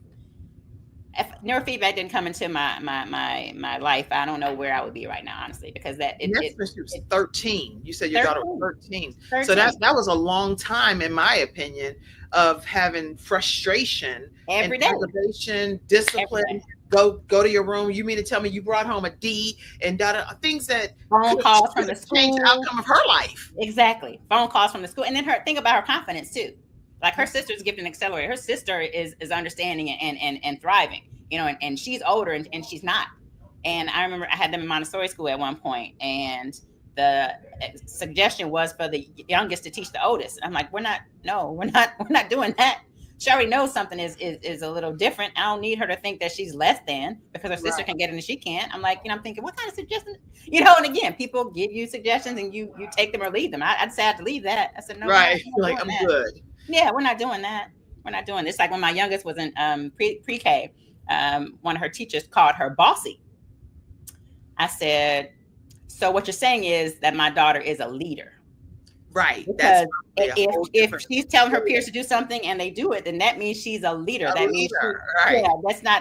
neurofeedback didn't come into my life, I don't know where I would be right now, honestly, because she was 13. You said your daughter was 13. So that was a long time, in my opinion, of having frustration every day, motivation, discipline. Go to your room. You mean to tell me you brought home a D and things that phone calls from the school, change the outcome of her life. Exactly, phone calls from the school, and then think about her confidence too. Like her sister's gifted an accelerator. Her sister is understanding and thriving, and she's older and she's not. And I remember I had them in Montessori school at one point, and the suggestion was for the youngest to teach the oldest. I'm like, we're not doing that. She already knows something is a little different. I don't need her to think that she's less than because her sister can get it and she can't. I'm like, I'm thinking, what kind of suggestion? And again, people give you suggestions and you take them or leave them. I decided to leave that. I said, no, right. Like, I'm good. Yeah, we're not doing that. We're not doing this. Like when my youngest was in pre-K, one of her teachers called her bossy. I said, so what you're saying is that my daughter is a leader. Right. That's Because probably a whole if different she's telling her peers to do something and they do it, then that means she's a leader. That means right. yeah,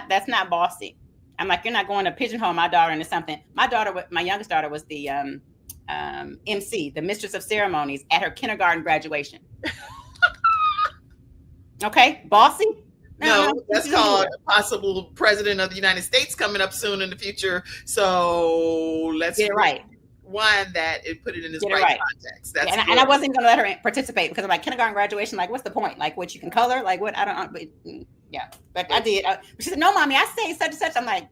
that's not bossy. I'm like, you're not going to pigeonhole my daughter into something. My youngest daughter was the MC, the mistress of ceremonies at her kindergarten graduation. Okay, bossy? No, that's called a possible president of the United States coming up soon in the future. So let's get it right. Wind that and put it in its right context. That's and I wasn't going to let her participate because I'm like, kindergarten graduation, like, what's the point? Like, what, you can color? Like, what? I don't know. Yeah, but I did. She said, no, mommy, I say such and such. I'm like,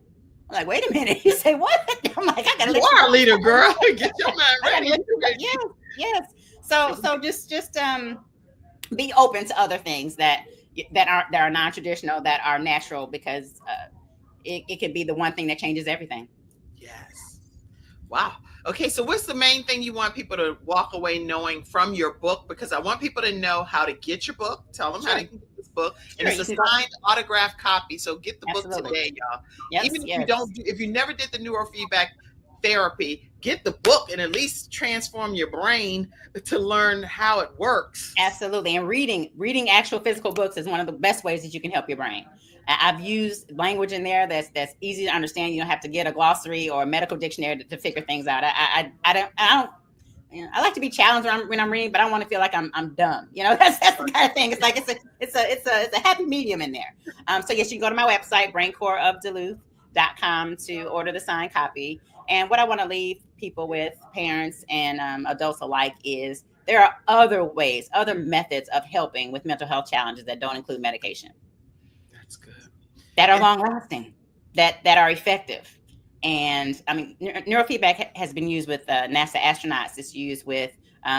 wait a minute. You say what? I'm like, I got to let you are a leader, girl. Get your mind ready. Yes. So just be open to other things that are non-traditional, that are natural, because it could be the one thing that changes everything. Yes. Wow. Okay, so what's the main thing you want people to walk away knowing from your book? Because I want people to know how to get your book. Tell them how to get this book. And it's a signed, autographed copy. So get the book today, y'all. Yes, even if you never did the neurofeedback therapy, get the book and at least transform your brain to learn how it works. Absolutely. And reading actual physical books is one of the best ways that you can help your brain. I've used language in there that's easy to understand. You don't have to get a glossary or a medical dictionary to figure things out. I like to be challenged when I'm reading, but I don't want to feel like I'm dumb. That's the kind of thing. It's like it's a happy medium in there. So yes, you can go to my website, braincoreofduluth.com, to order the signed copy. And what I want to leave people with, parents and adults alike, is there are other ways, other methods of helping with mental health challenges that don't include medication. That's good. That are long lasting, that are effective. And I mean, neurofeedback has been used with NASA astronauts. It's used with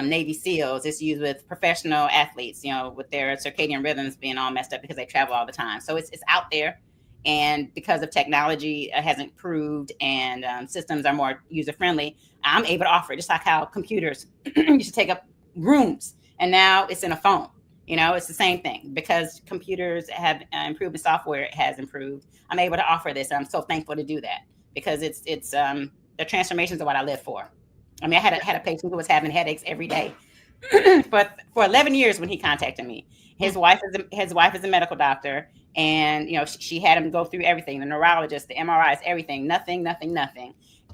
Navy SEALs. It's used with professional athletes, with their circadian rhythms being all messed up because they travel all the time. So it's out there. And because of technology has improved and systems are more user-friendly, I'm able to offer it, just like how computers used to take up rooms, and now it's in a phone. It's the same thing. Because computers have improved and software has improved, I'm able to offer this. And I'm so thankful to do that, because it's the transformations are what I live for. I mean, I had a patient who was having headaches every day for 11 years when he contacted me. His wife is a medical doctor, and she had him go through everything, the neurologist, the MRIs, everything, nothing.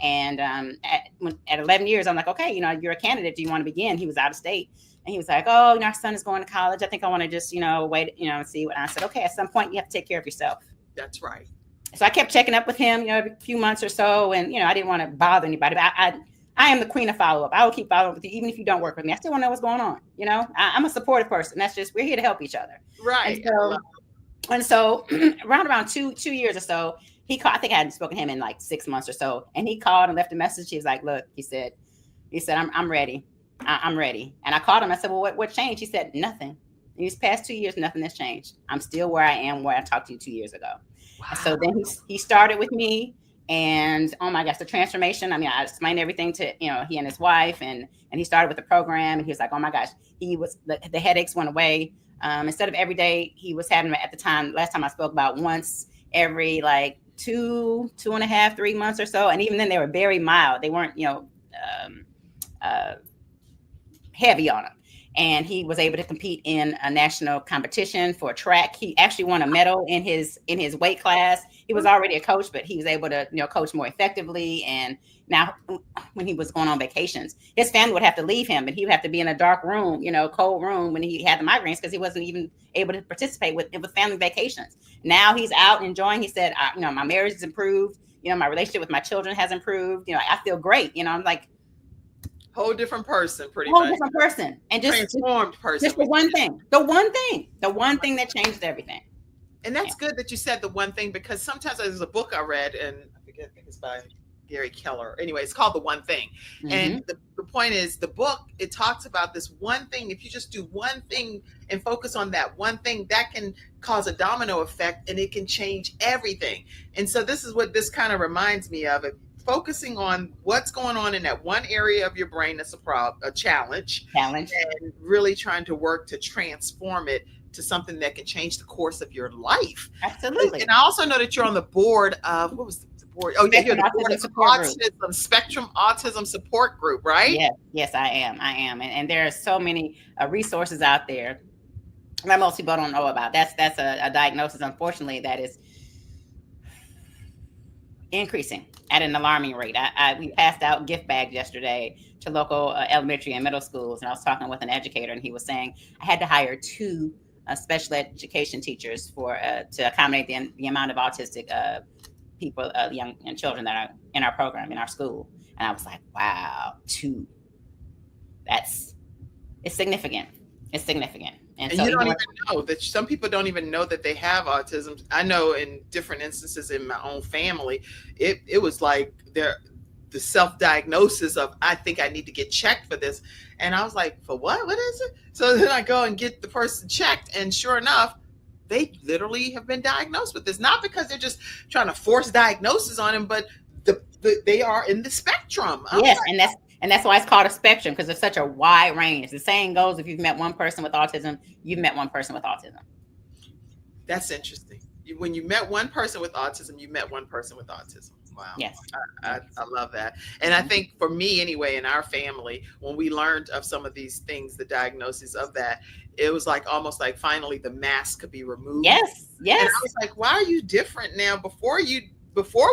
And at 11 years, I'm like, okay, you're a candidate. Do you want to begin? He was out of state, and he was like, oh, our son is going to college. I think I want to just wait, and see what. And I said, okay, at some point you have to take care of yourself. That's right. So I kept checking up with him, every few months or so, and I didn't want to bother anybody, but I am the queen of follow-up. I will keep following up with you, even if you don't work with me. I still want to know what's going on. I'm a supportive person. That's just, we're here to help each other. Right. And so around 2 years or so, he called. I think I hadn't spoken to him in like 6 months or so. And he called and left a message. He was like, look, he said, I'm ready. I'm ready. And I called him. I said, well, what changed? He said, nothing. In these past 2 years, nothing has changed. I'm still where I am, where I talked to you 2 years ago. Wow. And so then he started with me. And oh my gosh, the transformation. I mean, I explained everything to, he and his wife, and he started with the program, and he was like, oh my gosh, the headaches went away. Instead of every day, he was having, at the time, last time I spoke, about once every like 2.5, 3 months or so. And even then they were very mild. They weren't, heavy on him. And he was able to compete in a national competition for track. He actually won a medal in his weight class. He was already a coach, but he was able to, coach more effectively. And now when he was going on vacations, his family would have to leave him, and he would have to be in a dark room, cold room, when he had the migraines, because he wasn't even able to participate with family vacations. Now he's out enjoying. He said, my marriage has improved. My relationship with my children has improved. I feel great. I'm like, whole different person, pretty much. Whole different person. And just transformed person. Just the one thing that changed everything. And that's good that you said the one thing, because sometimes there's a book I read, and I think it's by Gary Keller. Anyway, it's called The One Thing. Mm-hmm. And the point is, the book, it talks about this one thing. If you just do one thing and focus on that one thing, that can cause a domino effect, and it can change everything. And so this is what this kind of reminds me of. Focusing on what's going on in that one area of your brain that's a challenge, and really trying to work to transform it to something that can change the course of your life. Absolutely. And I also know that you're on the board of, what was the board. Oh yeah, you're the board Autism of support group. autism spectrum autism support group, right? Yes, I am, and there are so many resources out there that most people don't know about. That's a diagnosis, unfortunately, that is increasing at an alarming rate. We passed out gift bags yesterday to local elementary and middle schools, and I was talking with an educator, and he was saying I had to hire 2 special education teachers for to accommodate the amount of autistic people, young and children that are in our program in our school. And I was like, wow, 2. It's significant. It's significant. And so you don't even know that some people don't even know that they have autism. I know in different instances in my own family, it was like the self-diagnosis of, I think I need to get checked for this. And I was like, for what? What is it? So then I go and get the person checked. And sure enough, they literally have been diagnosed with this. Not because they're just trying to force diagnosis on them, but they are in the spectrum. Yes, and that's why it's called a spectrum, because there's such a wide range. The saying goes, if you've met one person with autism, you've met one person with autism. That's interesting. When you met one person with autism, you met one person with autism. Wow. Yes. I love that. And I think for me anyway, in our family, when we learned of some of these things, the diagnosis of that, it was like almost like finally the mask could be removed. Yes. And I was like, why are you different now? Before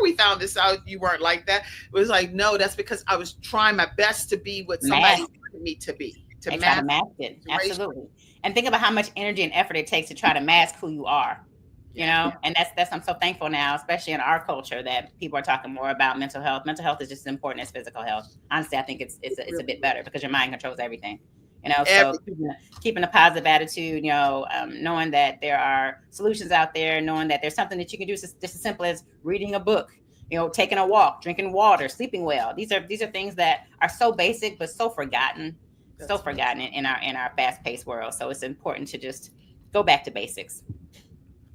we found this out, you weren't like that. It was like, no, that's because I was trying my best to be what somebody wanted me to be. To mask it. Absolutely. And think about how much energy and effort it takes to try to mask who you are. You know, and that's I'm so thankful now, especially in our culture, that people are talking more about mental health. Mental health is just as important as physical health. Honestly, I think it's a bit better because your mind controls everything. You know, so keeping a positive attitude, you know, knowing that there are solutions out there, knowing that there's something that you can do just as simple as reading a book, you know, taking a walk, drinking water, sleeping well. These are things that are so basic but so forgotten, in our fast-paced world. So it's important to just go back to basics.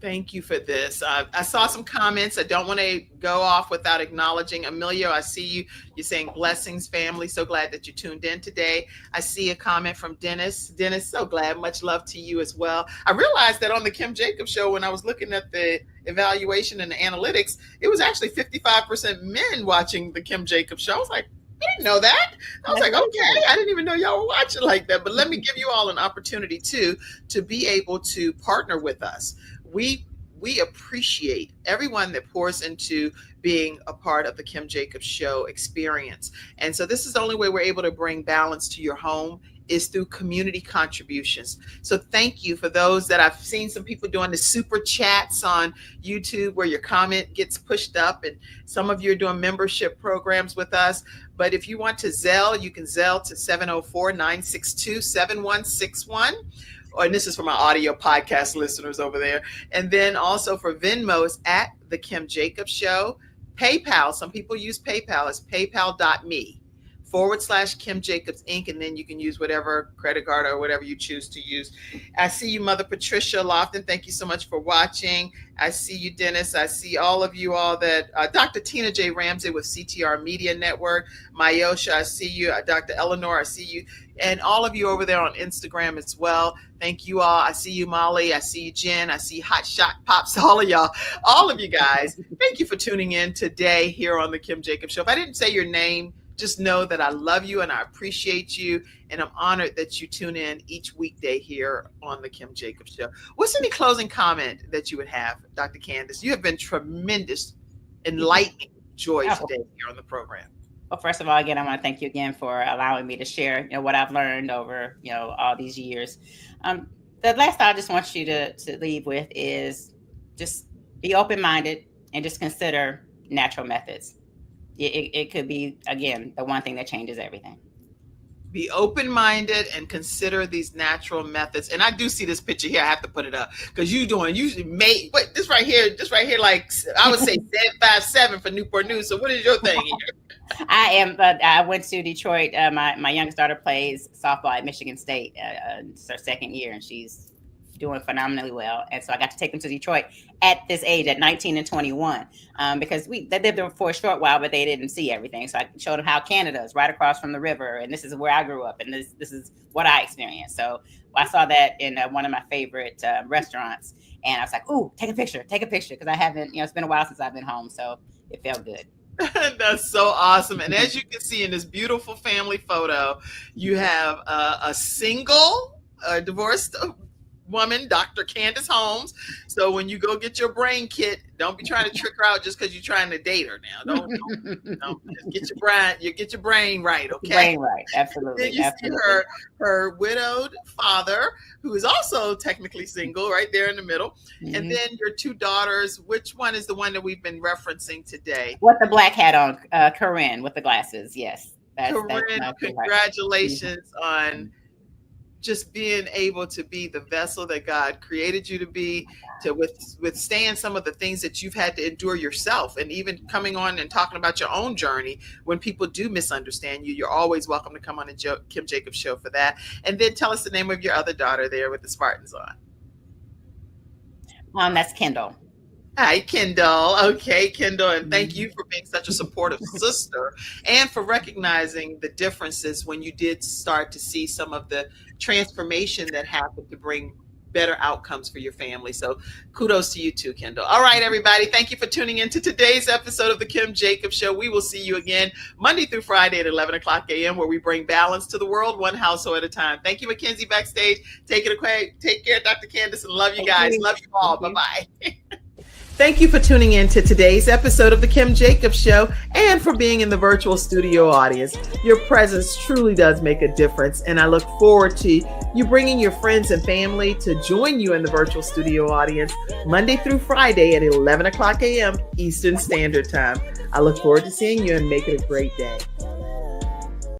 Thank you for this. I saw some comments. I don't want to go off without acknowledging Emilio. I see you. You're saying blessings, family. So glad that you tuned in today. I see a comment from Dennis. Dennis, so glad. Much love to you as well. I realized that on the Kim Jacobs show, when I was looking at the evaluation and the analytics, it was actually 55% men watching the Kim Jacobs show. I was like, I didn't know that. I was like, okay, I didn't even know y'all were watching like that. But let me give you all an opportunity too to be able to partner with us. We appreciate everyone that pours into being a part of the Kim Jacobs Show experience. And so this is the only way we're able to bring balance to your home is through community contributions. So thank you for those that I've seen some people doing the super chats on YouTube where your comment gets pushed up, and some of you are doing membership programs with us. But if you want to Zelle, you can Zelle to 704-962-7161. And this is for my audio podcast listeners over there. And then also for Venmo, it's at The Kim Jacobs Show. PayPal, some people use PayPal. It's paypal.me/Kim Jacobs Inc. And then you can use whatever credit card or whatever you choose to use. I see you, Mother Patricia Lofton. Thank you so much for watching. I see you, Dennis. I see all of you all that, Dr. Tina J. Ramsey with CTR Media Network. Mayosha, I see you. Dr. Eleanor, I see you. And all of you over there on Instagram as well. Thank you all. I see you, Molly. I see you, Jen. I see Hot Shot Pops, all of y'all, all of you guys. Thank you for tuning in today here on the Kim Jacobs Show. If I didn't say your name, just know that I love you and I appreciate you. And I'm honored that you tune in each weekday here on the Kim Jacobs Show. What's any closing comment that you would have, Dr. Candace? You have been tremendous, enlightening joy today here on the program. Well, first of all, again, I want to thank you again for allowing me to share, what I've learned over, all these years. The last thought I just want you to leave with is just be open-minded and just consider natural methods. It could be, again, the one thing that changes everything. Be open-minded and consider these natural methods. And I do see this picture here. I have to put it up because this right here, like I would say 757 for Newport News. So what is your thing here? I went to Detroit. My youngest daughter plays softball at Michigan State. It's her second year, and she's doing phenomenally well. And so I got to take them to Detroit at this age, at 19 and 21, because they lived there for a short while, but they didn't see everything. So I showed them how Canada is right across from the river, and this is where I grew up, and this is what I experienced. So I saw that in one of my favorite restaurants, and I was like, "Ooh, take a picture," because I haven't. It's been a while since I've been home, so it felt good. That's so awesome. And as you can see in this beautiful family photo, you have a single, divorced woman, Dr. Candace Holmes. So when you go get your brain kit, don't be trying to trick her out just because you're trying to date her now. Don't get your brain right, okay? Brain right, absolutely. Then you absolutely. see her widowed father, who is also technically single, right there in the middle. Mm-hmm. And then your two daughters. Which one is the one that we've been referencing today? With the black hat on, Corinne with the glasses. Yes. Corinne, congratulations on just being able to be the vessel that God created you to be, to withstand some of the things that you've had to endure yourself. And even coming on and talking about your own journey, when people do misunderstand you, you're always welcome to come on the Kim Jacobs Show for that. And then tell us the name of your other daughter there with the Spartans on. That's Kendall. Hi, Kendall. Okay, Kendall. And thank you for being such a supportive sister and for recognizing the differences when you did start to see some of the transformation that happened to bring better outcomes for your family. So kudos to you too, Kendall. All right, everybody. Thank you for tuning in to today's episode of the Kim Jacobs Show. We will see you again Monday through Friday at 11 o'clock a.m. where we bring balance to the world, one household at a time. Thank you, Mackenzie, backstage. Take it away. Take care, Dr. Candace, and love you guys. Love you all. Bye-bye. Thank you for tuning in to today's episode of the Kim Jacobs Show and for being in the virtual studio audience. Your presence truly does make a difference, and I look forward to you bringing your friends and family to join you in the virtual studio audience Monday through Friday at 11 o'clock a.m. Eastern Standard Time. I look forward to seeing you and make it a great day.